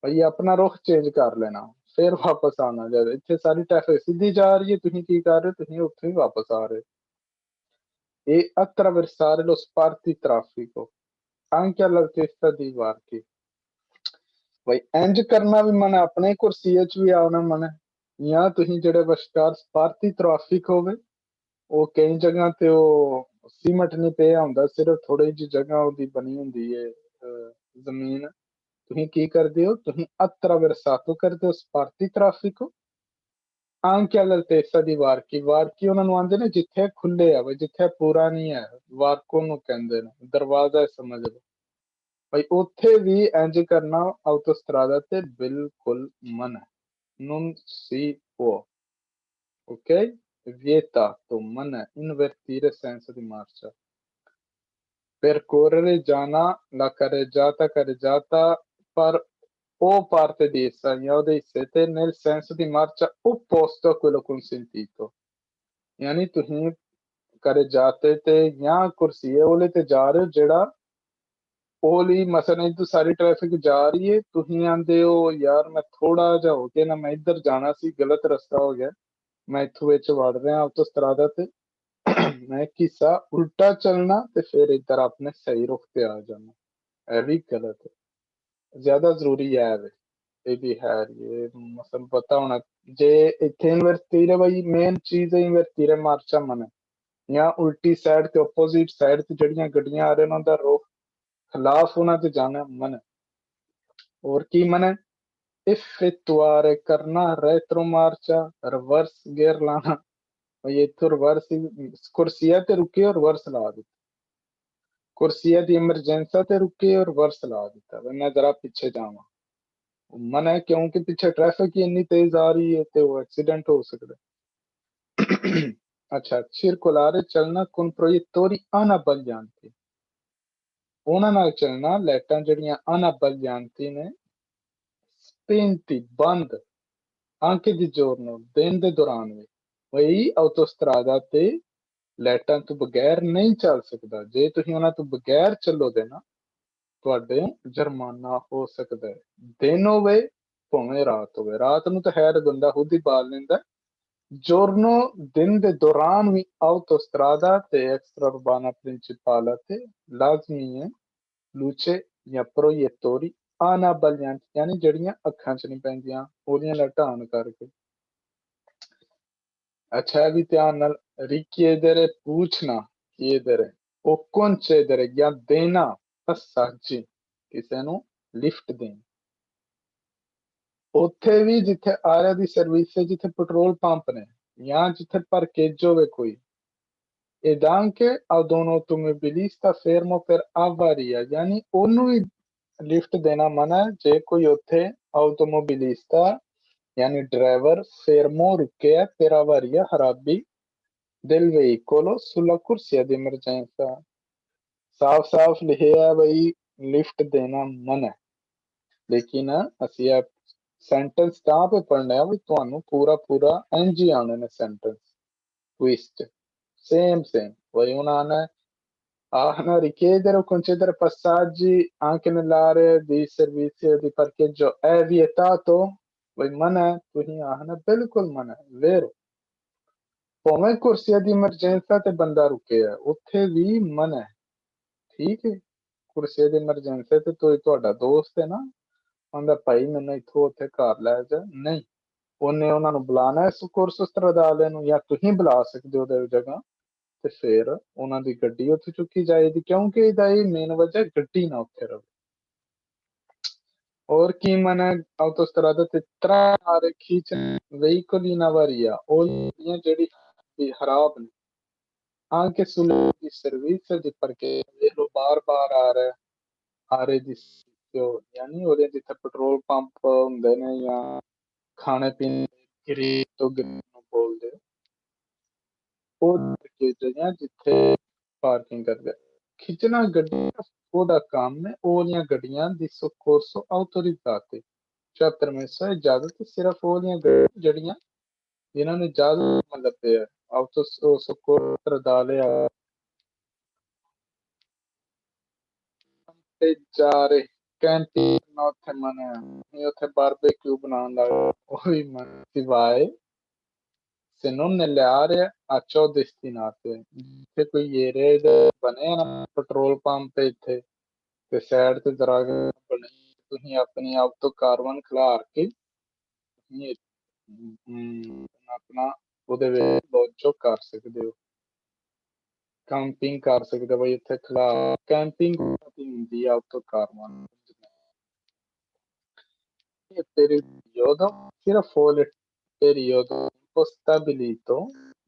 ਭਈ ਆਪਣਾ ਰੁਖ ਚੇਂਜ ਕਰ ਲੈਣਾ, ਫਿਰ ਵਾਪਸ ਆਉਣਾ। ਜਦ ਇੱਥੇ ਸਾਰੀ ਟ੍ਰੈਫਿਕ ਸਿੱਧੀ ਜਾ ਰਹੀ ਹੈ, ਤੁਸੀਂ ਕੀ ਕਰ ਰਹੇ ਹੋ, ਤੁਸੀਂ ਉੱਥੇ ਹੀ ਵਾਪਸ ਆ ਰਹੇ। e attraversare lo spartitraffico anche all'altezza di varchi। ਬਈ ਇੰਜ ਕਰਨਾ ਵੀ ਮਨ, ਆਪਣੇ ਕੁਰਸੀਏ ਚ ਵੀ ਆਉਣਾ ਮਨ, ਜਾਂ ਤੁਸੀਂ ਜਿਹੜੇ ਵਿਚਕਾਰ ਸਪਾਰਤੀ ਟ੍ਰੈਫਿਕ ਹੋਵੇ, ਉਹ ਕਈ ਜਗ੍ਹਾ ਤੇ ਉਹ ਸੀਮਟ ਨਹੀਂ ਪਿਆ ਹੁੰਦਾ, ਸਿਰਫ ਥੋੜੀ ਜਿਹੀ ਜਗ੍ਹਾ ਉਹਦੀ ਬਣੀ ਹੁੰਦੀ ਹੈ ਜ਼ਮੀਨ, ਤੁਸੀਂ ਕੀ ਕਰਦੇ ਹੋ, ਤੁਸੀਂ attraversato ਕਰਦੇ ਹੋ ਸਪਾਰਤੀ traffic anche all'altezza di varchi। ਵਾਰਕੀ ਉਹਨਾਂ ਨੂੰ ਆਂਦੇ ਨੇ ਜਿੱਥੇ ਖੁੱਲੇ ਆ, ਬਈ ਜਿੱਥੇ ਪੂਰਾ ਨਹੀਂ ਹੈ, ਵਾਰਕੋ ਨੂੰ ਕਹਿੰਦੇ ਨੇ, ਦਰਵਾਜ਼ਾ ਸਮਝ ਲਓ। ਬਈ ਉੱਥੇ ਵੀ ਇੰਜ ਕਰਨਾ autostrada ਤੇ ਬਿਲਕੁਲ ਮਨਾ ਹੈ, non si può, ok? Vietato, mano, invertire senso di marcia, percorrere giana la carreggiata per o parte di essa, di sete nel senso di marcia opposto a quello consentito। यानी ਤੁਸੀਂ carreggiate ਤੇ ਜਾਂ ਕੁਰਸੀਏ ਵਾਲੇ ਤੇ ਜਾ ਰਹੇ ਹੋ ਜਿਹੜਾ ਉਹ ਲਈ ਮਸਲ ਇੱਧਰ ਸਾਰੀ ਟ੍ਰੈਫਿਕ ਜਾ ਰਹੀ ਹੈ, ਤੁਸੀਂ ਆਂਦੇ ਹੋ ਯਾਰ ਮੈਂ ਥੋੜਾ ਜਿਹਾ ਹੋ ਕੇ ਨਾ, ਮੈਂ ਇੱਧਰ ਜਾਣਾ ਸੀ, ਗਲਤ ਰਸਤਾ ਹੋ ਗਿਆ, ਮੈਂ ਇੱਥੋਂ ਵਿੱਚ ਵੜ ਰਿਹਾ autostrada ਤੇ, ਮੈਂ ਕਿਸਾ ਉਲਟਾ ਚੱਲਣਾ ਤੇ ਫਿਰ ਇੱਧਰ ਆਪਣੇ ਸਹੀ ਰੁਖ ਤੇ ਆ ਜਾਣਾ, ਇਹ ਵੀ ਗਲਤ ਹੈ। ਜ਼ਿਆਦਾ ਜ਼ਰੂਰੀ ਹੈ ਇਹ ਵੀ ਹੈ, ਇਹ ਮਸਲ ਪਤਾ ਹੋਣਾ। ਜੇ ਇੱਥੇ ਇਨਵਰਟੀਰੇ ਬਈ ਮੇਨ ਚੀਜ਼ ਹੈ ਇਨਵਰਟੀਰੇ ਮਾਰਚਾ ਮਨ, ਜਾਂ ਉਲਟੀ ਸਾਈਡ ਤੇ ਆਪੋਜ਼ਿਟ ਸਾਈਡ ਤੇ ਜਿਹੜੀਆਂ ਗੱਡੀਆਂ ਆ ਰਹੀਆਂ ਉਹਨਾਂ ਦਾ ਰੁਖ ਖਿਲਾਫ ਉਹਨਾਂ ਤੇ ਜਾਣਾ ਮਨ। ਹੋਰ ਕੀ ਮਨ ਹੈ, effettuare ਕਰਨਾ ਰੈਟਰੋ ਮਾਰਚਾ, ਰਿਵਰਸ ਗੇਅਰ ਲਾਣਾ, ਬਈ ਇੱਥੋਂ ਰਿਵਰਸ ਕੁਰਸੀਆ ਤੇ ਰੁਕੇ ਔਰ ਰਿਵਰਸ ਲਾ ਦਿੱਤਾ, ਕੁਰਸੀਆ ਦੀ ਐਮਰਜੈਂਸਾ ਤੇ ਰੁਕੇ ਔਰ ਰਿਵਰਸ ਲਾ ਦਿੱਤਾ, ਮੈਂ ਜਰਾ ਪਿੱਛੇ ਜਾਵਾਂ ਮਨ ਹੈ, ਕਿਉਂਕਿ ਪਿੱਛੇ ਟ੍ਰੈਫਿਕ ਹੀ ਇੰਨੀ ਤੇਜ਼ ਆ ਰਹੀ ਹੈ ਤੇ ਉਹ ਐਕਸੀਡੈਂਟ ਹੋ ਸਕਦਾ। ਅੱਛਾ circolare ਚੱਲਣਾ con proiettori anabaglianti, ਉਹਨਾਂ ਨਾਲ ਚੱਲਣਾ ਲਾਈਟਾਂ ਜਿਹੜੀਆਂ anabaglianti ਨੇ, spenti ਬੰਦ anche di giorno, ਦਿਨ ਦੇ ਦੌਰਾਨ ਵੀ, ਬਈ autostrada ਤੇ ਲਾਈਟਾਂ ਤੋਂ ਬਗੈਰ ਨਹੀਂ ਚੱਲ ਸਕਦਾ, ਜੇ ਤੁਸੀਂ ਉਹਨਾਂ ਤੋਂ ਬਗੈਰ ਚੱਲੋਗੇ ਨਾ ਤੁਹਾਡੇ ਜੁਰਮਾਨਾ ਹੋ ਸਕਦਾ ਹੈ, ਦਿਨ ਹੋਵੇ ਭਾਵੇਂ ਰਾਤ ਹੋਵੇ, ਰਾਤ ਨੂੰ ਤਾਂ ਖੈਰ ਬੰਦਾ ਖੁਦ ਹੀ ਬਾਲ ਲੈਂਦਾ, giorno दिन ਦੇ ਦੌਰਾਨ ਵੀ autostrada ਤੇ extraurbana principale ਤੇ ਲਾਜ਼ਮੀ ਹੈ luce ਜਾਂ proiettori anabaglianti, ਯਾਨੀ ਜਿਹੜੀਆਂ ਅੱਖਾਂ 'ਚ ਨਹੀਂ ਪੈਂਦੀਆਂ ਉਹਦੀਆਂ ਲਾਈਟਾਂ ਆਨ ਕਰਕੇ। ਅੱਛਾ ਇਹ ਵੀ ਧਿਆਨ ਨਾਲ, richiedere पूछना, chiedere o concedere ਜਾਂ ਦੇਣਾ passaggio, ਕਿਸੇ ਨੂੰ ਲਿਫਟ ਦੇਣੀ। ਉੱਥੇ ਵੀ ਜਿੱਥੇ ਆਰਿਆ ਦੀ ਸਰਵਿਸ ਹੈ, ਜਿੱਥੇ ਪੈਟਰੋਲ ਪੰਪ ਨੇ ਜਾਂ ਜਿੱਥੇ parcheggio ਹੋਵੇ ਕੋਈ, ed anche ad un automobilista fermo per avaria, ਯਾਨੀ ਉਹਨੂੰ ਵੀ ਲਿਫਟ ਦੇਣਾ ਮਨਾ ਹੈ ਜੇ ਕੋਈ ਉੱਥੇ automobilista ਯਾਨੀ ਡਰਾਈਵਰ fermo ਰੁਕਿਆ per avaria, ਖਰਾਬੀ del veicolo sulla corsia di emergenza। ਸਾਫ਼ ਸਾਫ਼ ਲਿਖਿਆ ਹੈ ਬਈ ਲਿਫਟ ਦੇਣਾ ਮਨਾ ਹੈ, ਲੇਕਿਨ ਅਸੀਂ ਇਹ ਸੈਂਟੈਂਸ ਤਾਂ ਪੇ ਪੜ੍ਹਨਾ ਹੈ ਵੀ ਤੁਹਾਨੂੰ ਪੂਰਾ ਇੰਝ ਹੀ ਆਉਣੇ ਨੇ sentence twist same poi una richiedere o concedere passaggi anche nell'area di servizio di parcheggio è vietato, ਬਈ ਮਨਾ ਹੈ, ਤੁਸੀਂ ਆਖਣਾ ਬਿਲਕੁਲ ਮਨਾ ਹੈ, ਵੇਰੋ ਭਾਵੇਂ ਕੁਰਸੀਆਂ ਦੀ emergency ਤੇ ਬੰਦਾ ਰੁਕਿਆ ਉੱਥੇ ਵੀ ਮਨਾ ਹੈ, ਠੀਕ ਹੈ। ਕੁਰਸੀਆਂ ਦੀ emergency ਤੇ ਤੁਹਾਡਾ ਦੋਸਤ ਹੈ ਨਾ, ਕਹਿੰਦਾ ਭਾਈ ਮੈਨੂੰ ਇੱਥੋਂ ਉੱਥੇ ਘਰ ਲੈ ਜਾ, ਨਹੀਂ, ਉਹਨੇ ਉਹਨਾਂ ਨੂੰ ਬੁਲਾਣਾ ਇਸ ਕੋਰਸ ਵਾਲਿਆਂ ਨੂੰ, ਜਾਂ ਤੁਸੀਂ ਬੁਲਾ ਸਕਦੇ ਹੋ ਉਹਦੇ ਜਗ੍ਹਾ, ਤੇ ਫਿਰ ਉਹਨਾਂ ਦੀ ਗੱਡੀ ਉੱਥੇ ਚੁੱਕੀ ਜਾਏਗੀ, ਕਿਉਂਕਿ ਇਹਦਾ ਇਹ ਮੇਨ ਵਜ੍ਹਾ ਗੱਡੀ ਨਾ ਉੱਥੇ ਰਵੇ। ਔਰ ਕੀ ਮਨ ਹੈ autostrada ਤੇ trarre veicoli in avaria o linee ਜਿਹੜੀ ਖਰਾਬ ਨੇ, anche sulle servizio di parcheggio ਬਾਰ-ਬਾਰ ਆ ਰਹੇ ਦੀ ਯਾਨੀ ਉਹਦੇ ਜਿੱਥੇ ਪੈਟਰੋਲ ਪੰਪ ਹੁੰਦੇ ਨੇ ਜਾਂ ਖਾਣੇ ਪੀਣੇ ਗਰੀਬ ਤੋਂ ਗਰੀਬ ਨੂੰ ਬੋਲਦੇ ਉਹ ਜਗ੍ਹਾ ਜਿੱਥੇ ਪਾਰਕਿੰਗ ਕਰਦੇ ਖਿੱਚਣਾ ਗੱਡੀ ਉਹਦਾ ਕੰਮ ਹੈ, ਉਹਦੀਆਂ ਗੱਡੀਆਂ ਦੀ soccorso autorizzate, cioè permesso è iਜਾਜ਼ਤ ਸਿਰਫ ਉਹਦੀਆਂ ਗੱਡੀਆਂ ਜਿਹੜੀਆਂ ਜਿਨ੍ਹਾਂ ਨੂੰ ਇਜਾਜ਼ਤ ਮਤਲਬ ਤੇ auto soccorso stradale ਤੇ ਜਾ ਰਹੇ ਕੈਂਟੀਨ ਨਾ ਉੱਥੇ ਮਨਾ ਨਹੀਂ, ਉੱਥੇ ਬਾਰਬੇਕਿਊ ਬਣਾਉਣ ਦਾ ਉਹ ਵੀ ਮਨਾ ਸਿਵਾਏ se non nelle aree a ciò destinate, ਜਿੱਥੇ ਕੋਈ ਏਰੀਆ ਬਣੇ ਨਾ ਪੈਟਰੋਲ ਪੰਪ ਤੇ ਇੱਥੇ ਤੇ ਸਾਈਡ ਤੇ ਜਰਾ ਬਣੀ, ਤੁਸੀਂ ਆਪਣੀ ਆਪ ਤੋਂ ਕਾਰਵਾਨ ਖਿਲਾਰ ਕੇ ਤੁਸੀਂ ਆਪਣਾ ਉਹਦੇ ਵਿੱਚ ਲੌਂਚੋ ਕਰ ਸਕਦੇ ਹੋ, ਕੈਂਪਿੰਗ ਕਰ ਸਕਦੇ ਹੋ ਬਈ ਇੱਥੇ ਖਿਲਾ ਕੈਂਪਿੰਗ ਹੁੰਦੀ ਆ ਆਪ ਤੋਂ ਕਾਰਵਾਨ periodo, सिर्फ il periodo stabilito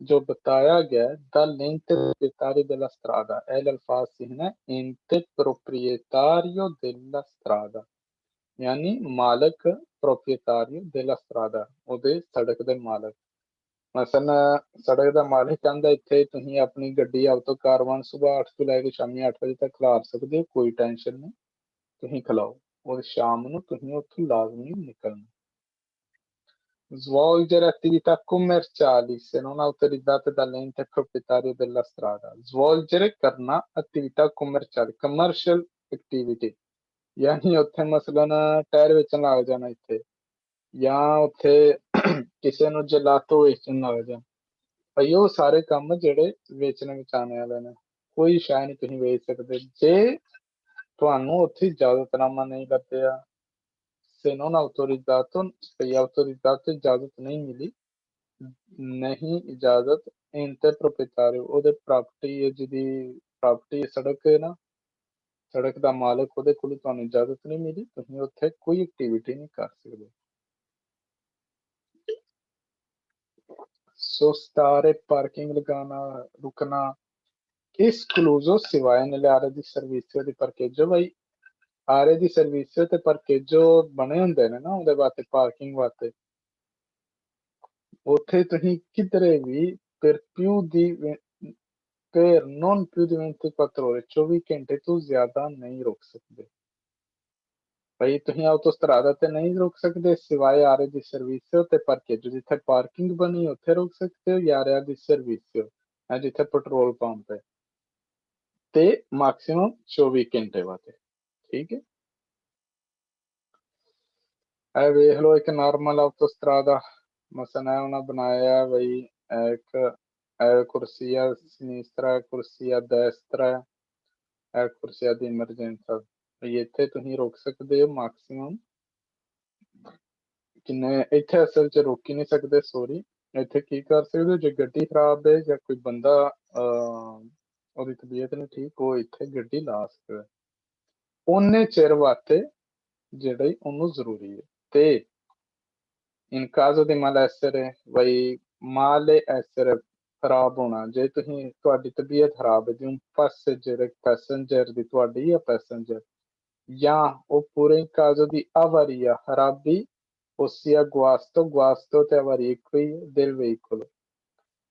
जो बताया गया dall'ente proprietario della strada è l'alfasi है ente proprietario della strada यानी मालक proprietario della strada ਉਹਦੇ ਸੜਕ ਦੇ ਮਾਲਕ ਮਸਲਨ ਸੜਕ ਦਾ ਮਾਲਕ ਕਹਿੰਦਾ ਇੱਥੇ ਤੁਸੀਂ ਆਪਣੀ ਗੱਡੀ ਆਪ ਕਾਰਵਾਨ ਸਵੇਰ 8 ਤੋਂ ਲੈ ਕੇ ਸ਼ਾਮੀ 8 ਵਜੇ ਤੱਕ ਖਿਲਾਰ ਸਕਦੇ ਹੋ, ਕੋਈ ਟੈਨਸ਼ਨ ਨਹੀਂ, ਤੁਸੀਂ ਖਿਲਾਓ ਔਰ ਸ਼ਾਮ ਨੂੰ ਤੁਸੀਂ ਉੱਥੋਂ ਲਾਜ਼ਮੀ ਨਿਕਲਣਾ। Svolgere attività commerciali se non autorizzate dall'ente proprietario della strada. Svolgere करना attività commerciali, commercial activity, यानी ਉੱਥੇ ਮਸਲਨ ਟਾਇਰ ਵੇਚਣ ਲੱਗ ਜਾਣਾ ਇੱਥੇ, ਜਾਂ ਉੱਥੇ ਕਿਸੇ ਨੂੰ ਜਲਾਤੋ ਵੇਚਣ ਲੱਗ ਜਾਣਾ, ਭਈ ਉਹ ਸਾਰੇ ਕੰਮ ਜਿਹੜੇ ਵੇਚਣ ਵਿਚਾਣੇ ਵਾਲੇ ਨੇ, ਕੋਈ ਸ਼ੈ ਨਹੀਂ ਤੁਸੀਂ ਵੇਚ ਸਕਦੇ ਜੇ ਤੁਹਾਨੂੰ ਉੱਥੇ ਇਜਾਜ਼ਤਨਾਮਾ ਨਹੀਂ ਲੱਭਿਆ, se non autorizzato, se autorizzato ਇਜਾਜ਼ਤ ਨਹੀਂ ਮਿਲੀ, ਨਹੀਂ ਇਜਾਜ਼ਤ ente proprietario ਉਹਦੇ ਪ੍ਰਾਪਰਟੀ ਜਿਹਦੀ ਪ੍ਰਾਪਰਟੀ ਸੜਕ ਹੈ ਨਾ, ਸੜਕ ਦਾ ਮਾਲਕ ਉਹਦੇ ਕੋਲ ਤੁਹਾਨੂੰ ਇਜਾਜ਼ਤ ਨਹੀਂ ਮਿਲੀ, ਤੁਸੀਂ ਉੱਥੇ ਕੋਈ ਐਕਟੀਵਿਟੀ ਨਹੀਂ ਕਰ ਸਕਦੇ। sostare, parking ਲਗਾਉਣਾ, ਰੁਕਣਾ, escluso ਸਿਵਾਏ nelle aree di servizio di parcheggio, ਬਈ ਆਰੇ ਦੀ ਸਰਵਿਸ ਤੇ parcheggio ਬਣੇ ਹੁੰਦੇ ਨੇ ਨਾ ਉਹਦੇ ਵਾਸਤੇ ਪਾਰਕਿੰਗ ਵਾਸਤੇ, ਉੱਥੇ ਤੁਸੀਂ ਕਿਧਰੇ ਵੀ per più di per non più di 24 ore 24 ਘੰਟੇ ਤੋਂ ਜ਼ਿਆਦਾ ਨਹੀਂ ਰੁਕ ਸਕਦੇ, ਭਾਈ ਤੁਸੀਂ autostrada ਤੇ ਨਹੀਂ ਰੁਕ ਸਕਦੇ ਸਿਵਾਏ ਆਰੇ ਦੀ ਸਰਵਿਸ ਤੇ parcheggio, ਜਿੱਥੇ ਪਾਰਕਿੰਗ ਬਣੀ ਉੱਥੇ ਰੁਕ ਸਕਦੇ ਹੋ, ਜਾਂ ਆਰਿਆਂ ਦੀ ਸਰਵਿਸ ਹੈ ਜਿੱਥੇ ਪੈਟਰੋਲ ਪੰਪ ਹੈ, ਤੇ ਮੈਕਸਿਮਮ 24 ਘੰਟੇ ਵਾਸਤੇ, ਠੀਕ ਹੈ। ਇਹ ਵੇਖ ਲਓ ਇੱਕ ਨਾਰਮਲ autostrada ਮਸਲਨ ਹੈ ਉਹਨਾਂ ਬਣਾਇਆ ਬਈ ਇੱਕ ਕੁਰਸੀਆ sinistra, ਕੁਰਸੀਆ destra, ਇਹ ਕੁਰਸੀਆ ਦੀ emergenza, ਬਈ ਇੱਥੇ ਤੁਸੀਂ ਰੁਕ ਸਕਦੇ ਹੋ ਮੈਕਸਿਮਮ ਕਿੰਨੇ, ਇੱਥੇ ਅਸਲ 'ਚ ਰੁਕ ਹੀ ਨਹੀਂ ਸਕਦੇ, ਸੋਰੀ, ਇੱਥੇ ਕੀ ਕਰ ਸਕਦੇ ਹੋ ਜੇ ਗੱਡੀ ਖਰਾਬ ਹੈ ਜਾਂ ਕੋਈ ਬੰਦਾ ਉਹਦੀ ਤਬੀਅਤ ਨਹੀਂ ਠੀਕ, ਉਹ ਇੱਥੇ ਗੱਡੀ ਲਾ ਸਕਦਾ ਓਨੇ ਚਿਰ ਵਾਸਤੇ ਜਿਹੜਾ ਉਹਨੂੰ ਜ਼ਰੂਰੀ ਹੈ। ਤੇ in caso di malessere ਬਈ malessere ਖਰਾਬ ਹੋਣਾ, ਜੇ ਤੁਸੀਂ ਤੁਹਾਡੀ ਤਬੀਅਤ ਖਰਾਬ ਹੈ ਜਿਵੇਂ ਪੈਸੇਂਜਰ ਦੀ ਤੁਹਾਡੀ ਜਾਂ ਪੈਸੇਂਜਰ, ਜਾਂ ਉਹ ਪੂਰੇ caso di avaria ਖਰਾਬੀ, ossia guasto ਤੇ avaria ਇੱਕੋ ਹੀ del veicolo,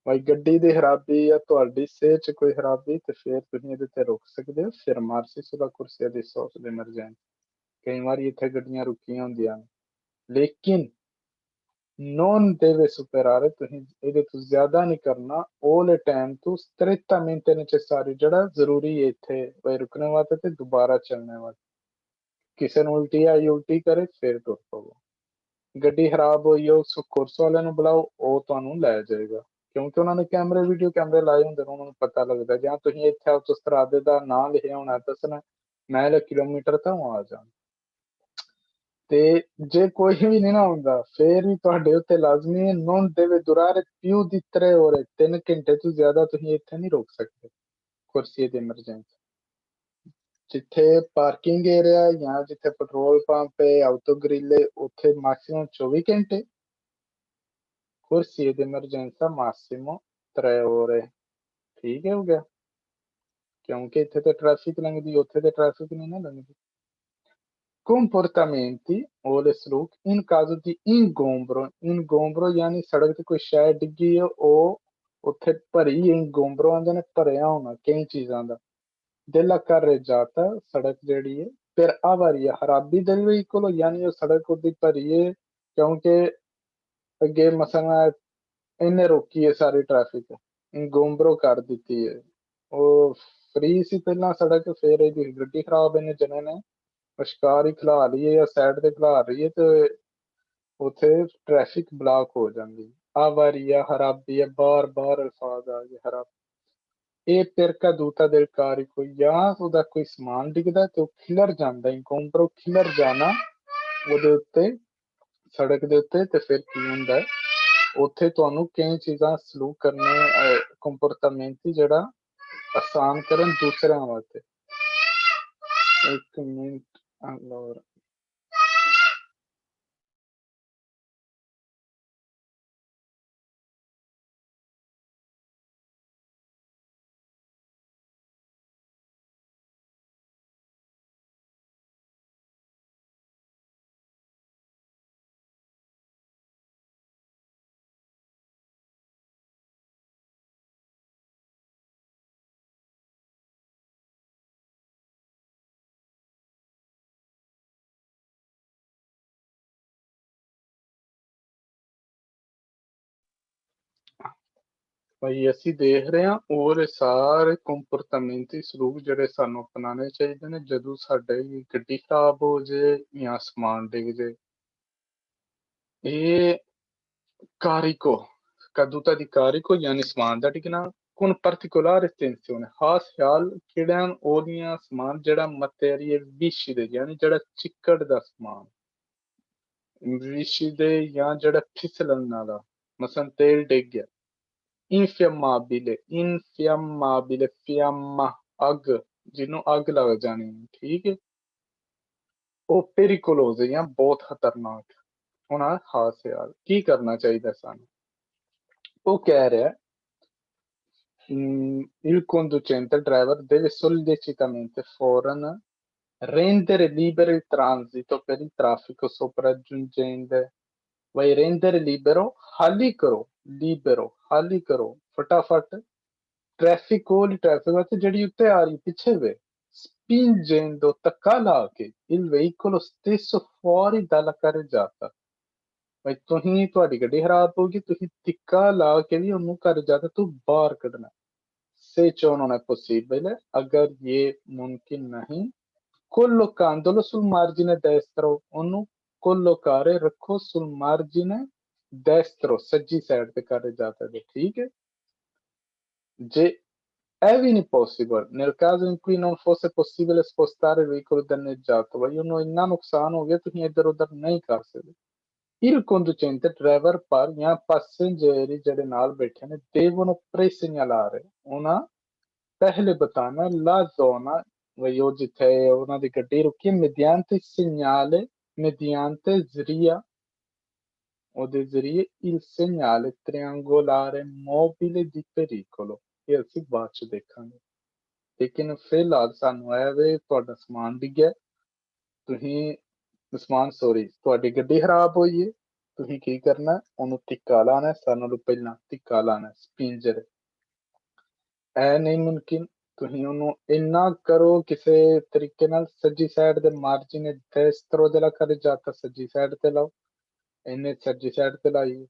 ਬਈ ਗੱਡੀ ਦੀ ਖਰਾਬੀ ਜਾਂ ਤੁਹਾਡੀ ਸਿਹਤ 'ਚ ਕੋਈ ਖਰਾਬੀ, ਤੇ ਫਿਰ ਤੁਸੀਂ ਇਹਦੇ ਤੇ ਰੁਕ ਸਕਦੇ ਹੋ fermarsi sulla corsia di sosta d'emergenza, ਕਈ ਵਾਰੀ ਇੱਥੇ ਗੱਡੀਆਂ ਰੁਕੀਆਂ ਹੁੰਦੀਆਂ ਨੇ, ਲੇਕਿਨ non deve superare, ਤੁਸੀਂ ਇਹਦੇ ਤੋਂ ਜ਼ਿਆਦਾ ਨਹੀਂ ਕਰਨਾ, all time to strettamente necessario, ਜਿਹੜਾ ਜ਼ਰੂਰੀ ਹੈ ਇੱਥੇ ਬਈ ਰੁਕਣੇ ਵਾਸਤੇ ਤੇ ਦੁਬਾਰਾ ਚੱਲਣੇ ਵਾਸਤੇ, ਕਿਸੇ ਨੂੰ ਉਲਟੀ ਆਈ ਉਲਟੀ ਕਰੇ ਫਿਰ ਤੁਰ ਪਵੋ। ਗੱਡੀ ਖਰਾਬ ਹੋਈ ਹੈ, ਉਸ ਕੋਰਸ ਵਾਲਿਆਂ ਨੂੰ ਬੁਲਾਓ, ਉਹ ਤੁਹਾਨੂੰ ਲੈ ਜਾਏਗਾ, ਕਿਉਂਕਿ ਉਹਨਾਂ ਨੇ ਕੈਮਰੇ ਵੀਡੀਓ ਕੈਮਰੇ ਲਾਏ ਹੁੰਦੇ ਨੇ, ਉਹਨਾਂ ਨੂੰ ਪਤਾ ਲੱਗਦਾ। ਜਾਂ ਤੁਸੀਂ ਇੱਥੇ ਆਟੋਸਟਰਾਦੇ ਦਾ ਨਾਂ ਲਿਖਿਆ ਹੋਣਾ, ਦੱਸਣਾ ਮੈਂ ਕਿਲੋਮੀਟਰ ਤੋਂ ਆ ਜਾ। ਤੇ ਜੇ ਕੋਈ ਵੀ ਨਹੀਂ ਨਾ ਹੁੰਦਾ, ਫਿਰ ਵੀ ਤੁਹਾਡੇ ਉੱਤੇ ਲਾਜ਼ਮੀ ਹੈ non deve durare più di 3 ore, 3 ਘੰਟੇ ਤੋਂ ਜ਼ਿਆਦਾ ਤੁਸੀਂ ਇੱਥੇ ਨਹੀਂ ਰੋਕ ਸਕਦੇ ਕੁਰਸੀ ਦੀ ਐਮਰਜੈਂਸੀ। ਜਿੱਥੇ ਪਾਰਕਿੰਗ ਏਰੀਆ ਜਾਂ ਜਿੱਥੇ ਪੈਟਰੋਲ ਪੰਪ ਹੈ, ਆਟੋ ਗ੍ਰਿਲ ਹੈ, ਉੱਥੇ ਮੈਕਸਿਮਮ 24 ਘੰਟੇ, corsie d'emergenza massimo 3 ore। ਠੀਕ ਹੈ, ਹੋ ਗਿਆ, ਕਿਉਂਕਿ ਇੱਥੇ ਤੇ ਟ੍ਰੈਫਿਕ ਲੰਘਦੀ, ਉੱਥੇ ਤੇ ਟ੍ਰੈਫਿਕ ਨਹੀਂ ਨਾ ਲੰਘਦੀ। comportamenti o le ਸਲੂਕ in caso di ingombro, ingombro ਯਾਨੀ ਸੜਕ ਤੇ ਕੋਈ ਸ਼ੈ ਡਿੱਗੀ ਹੈ, ਉਹ ਉੱਥੇ ਭਰੀ ingombro ਆਂਦੇ ਨੇ, ਭਰਿਆ ਹੋਣਾ ਕਈ ਚੀਜ਼ਾਂ ਦਾ, della carreggiata ਸੜਕ ਜਿਹੜੀ ਹੈ, per avaria ਖਰਾਬੀ del veicolo ਯਾਨੀ ਉਹ ਸੜਕ ਉਹਦੀ ਭਰੀ ਹੈ, ਕਿਉਂਕਿ ਅੱਗੇ ਮਸਲਾ ਇਹਨੇ ਰੋਕੀ ਹੈ ਸਾਰੀ ਟ੍ਰੈਫਿਕ, ਇੰਗੋਮਬਰੋ ਕਰ ਦਿੱਤੀ ਹੈ, ਉਹ ਫ੍ਰੀ ਸੀ ਪਹਿਲਾਂ ਸੜਕ, ਫਿਰ ਇਹਦੀ ਗੱਡੀ ਖਰਾਬ ਇਹਨੇ ਜਣੇ ਨੇ ਵਿਚਕਾਰ ਹੀ ਖਿਲਾ ਲਈ ਹੈ ਜਾਂ ਸਾਈਡ ਤੇ ਖਿਲਾ ਰਹੀ ਹੈ, ਤੇ ਉੱਥੇ ਟ੍ਰੈਫਿਕ ਬਲਾਕ ਹੋ ਜਾਂਦੀ। ਆਵਾਰੀਆ ਖਰਾਬੀ ਹੈ, ਬਾਰ ਬਾਰ ਅਲਫਾਜ਼ ਆ ਗਏ ਖਰਾਬ। ਇਹ per caduta del carico ਜਾਂ ਉਹਦਾ ਕੋਈ ਸਮਾਨ ਡਿੱਗਦਾ ਤੇ ਉਹ ਖਿਲਰ ਜਾਂਦਾ, ਇੰਗੋਮਬਰੋ ਖਿਲਰ ਜਾਣਾ ਉਹਦੇ ਉੱਤੇ, ਸੜਕ ਦੇ ਉੱਤੇ, ਤੇ ਫਿਰ ਕੀ ਹੁੰਦਾ ਹੈ, ਉੱਥੇ ਤੁਹਾਨੂੰ ਕਈ ਚੀਜ਼ਾਂ ਸਲੂਕ ਕਰਨੇ, ਕੰਪੋਰਟਾਮੈਂਟ ਜਿਹੜਾ ਆਸਾਨ ਕਰਨ ਦੂਸਰਿਆਂ ਵਾਸਤੇ। ਇੱਕ ਮਿੰਟ, allora ਭਾਈ ਅਸੀਂ ਦੇਖ ਰਹੇ ਹਾਂ, ਔਰ ਸਾਰੇ ਕੰਪੋਰਟਾਮੈਂਟੀ ਸਲੂਕ ਜਿਹੜੇ ਸਾਨੂੰ ਅਪਣਾਉਣੇ ਚਾਹੀਦੇ ਨੇ ਜਦੋਂ ਸਾਡੇ ਗੱਡੀ ਖਰਾਬ ਹੋ ਜੇ ਜਾਂ ਸਮਾਨ ਡਿੱਗ ਜੇ। ਇਹ ਕਾਰਿਕੋ caduta di carico ਯਾਨੀ ਸਮਾਨ ਦਾ ਡਿੱਗਣਾ, con particolare attenzione ਖਾਸ ਖਿਆਲ ਕਿਹੜਾ ਉਹਦੀਆਂ ਸਮਾਨ ਜਿਹੜਾ ਮਟੀਰੀਅਲ ਵਿਸ਼ੀਦੇ ਯਾਨੀ ਜਿਹੜਾ ਚਿੱਕੜ ਦਾ ਸਮਾਨ, ਵਿਸ਼ੀਦੇ ਜਾਂ ਜਿਹੜਾ ਫਿਸਲਣ ਵਾਲਾ, ਮਸਲਨ ਤੇਲ ਡਿੱਗ ਗਿਆ। infiammabile, infiammabile, fiamma ਅੱਗ, ਜਿਹਨੂੰ ਅੱਗ ਲੱਗ ਜਾਣੀ, ਠੀਕ ਹੈ, ਉਹ pericoloso ਜਾਂ ਬਹੁਤ ਖਤਰਨਾਕ। ਹੁਣ ਆਹ ਖਾਸ ਖਿਆਲ ਕੀ ਕਰਨਾ ਚਾਹੀਦਾ ਸਾਨੂੰ, ਉਹ ਕਹਿ ਰਿਹਾ il conducente, il driver deve sollecitamente foran rendere libero il transito per il traffico sopraggiungente। भाई rendere libero खाली करो, libero खाली करो फटाफट ट्रैफिक कोल ट्रैफिक वास्ते ਜਿਹੜੀ ਉੱਤੇ ਆ ਰਹੀ ਪਿੱਛੇ ਵੇ, spingendo ਧੱਕਾ ਲਾ ਕੇ il veicolo stesso fuori dalla carreggiata। ਭਾਈ ਤੁਸੀਂ, ਤੁਹਾਡੀ ਗੱਡੀ ਖਰਾਬ ਹੋ ਗਈ, ਤੁਸੀਂ ਧੱਕਾ ਲਾ ਕੇ ਵੀ ਉਹਨੂੰ carreggiata ਤੋਂ ਬਾਹਰ ਕੱਢਣਾ। se ciò non è possibile, ਅਗਰ ਇਹ ਮੁਮਕਿਨ ਨਹੀਂ, collocandolo sul margine destro, ਉਹਨੂੰ collocare ਰੱਖੋ sul margine destro, ਸੱਜੀ ਸਾਈਡ ਤੇ carreggiata ਦੇ, ਠੀਕ ਹੈ। ਜੇ è impossibile nel caso in cui non fosse possibile spostare il veicolo danneggiato, ਭਾਈ ਉਹਨੂੰ ਇੰਨਾ ਨੁਕਸਾਨ ਹੋ ਗਿਆ ਤੁਸੀਂ ਇੱਧਰ ਉੱਧਰ ਨਹੀਂ ਕਰ ਸਕਦੇ। il conducente driver ਪਰ ਜਾਂ passeggeri ਜਿਹੜੇ ਨਾਲ ਬੈਠੇ ਨੇ devono presegnalare, ਉਹਨਾਂ ਪਹਿਲੇ ਬਤਾਨਾ la zona, ਵਈ ਉਹ ਜਿੱਥੇ ਉਹਨਾਂ ਦੀ ਗੱਡੀ ਰੁਕੀ mediante segnale, mediante ਜ਼ਰੀਆ, ਉਹਦੇ ਜ਼ਰੀਏ il segnale triangolare mobile di pericolo। ਇਹ ਅਸੀਂ ਬਾਅਦ ਚ ਦੇਖਾਂਗੇ, ਲੇਕਿਨ ਫਿਲਹਾਲ ਸਾਨੂੰ ਇਹ ਵੇ ਤੁਹਾਡਾ ਸਮਾਨ ਡਿੱਗਿਆ, ਤੁਸੀਂ ਤੁਹਾਡੀ ਗੱਡੀ ਖਰਾਬ ਹੋਈ ਹੈ, ਤੁਸੀਂ ਕੀ ਕਰਨਾ, ਉਹਨੂੰ ਧੱਕਾ ਲਾਣਾ, ਸਾਰਿਆਂ ਨਾਲੋਂ ਪਹਿਲਾਂ ਧੱਕਾ ਲਾਣਾ ਸਪਿੰਜਰ। ਇਹ ਨਹੀਂ ਮੁਮਕਿਨ, ਤੁਸੀਂ ਉਹਨੂੰ ਇੰਨਾ ਕਰੋ ਕਿਸੇ ਤਰੀਕੇ ਨਾਲ ਸੱਜੀ ਸਾਈਡ ਦੇ ਮਾਰਜਿਨ ਡੈਸਟਰੋ ਦੇ ਲਾ ਕਰ ਜਾਤਾ, ਸੱਜੀ ਸਾਈਡ ਤੇ ਲਾਓ, ਇਹਨੇ ਸੱਜੀ ਸਾਈਡ ਤੇ ਲਾਈ।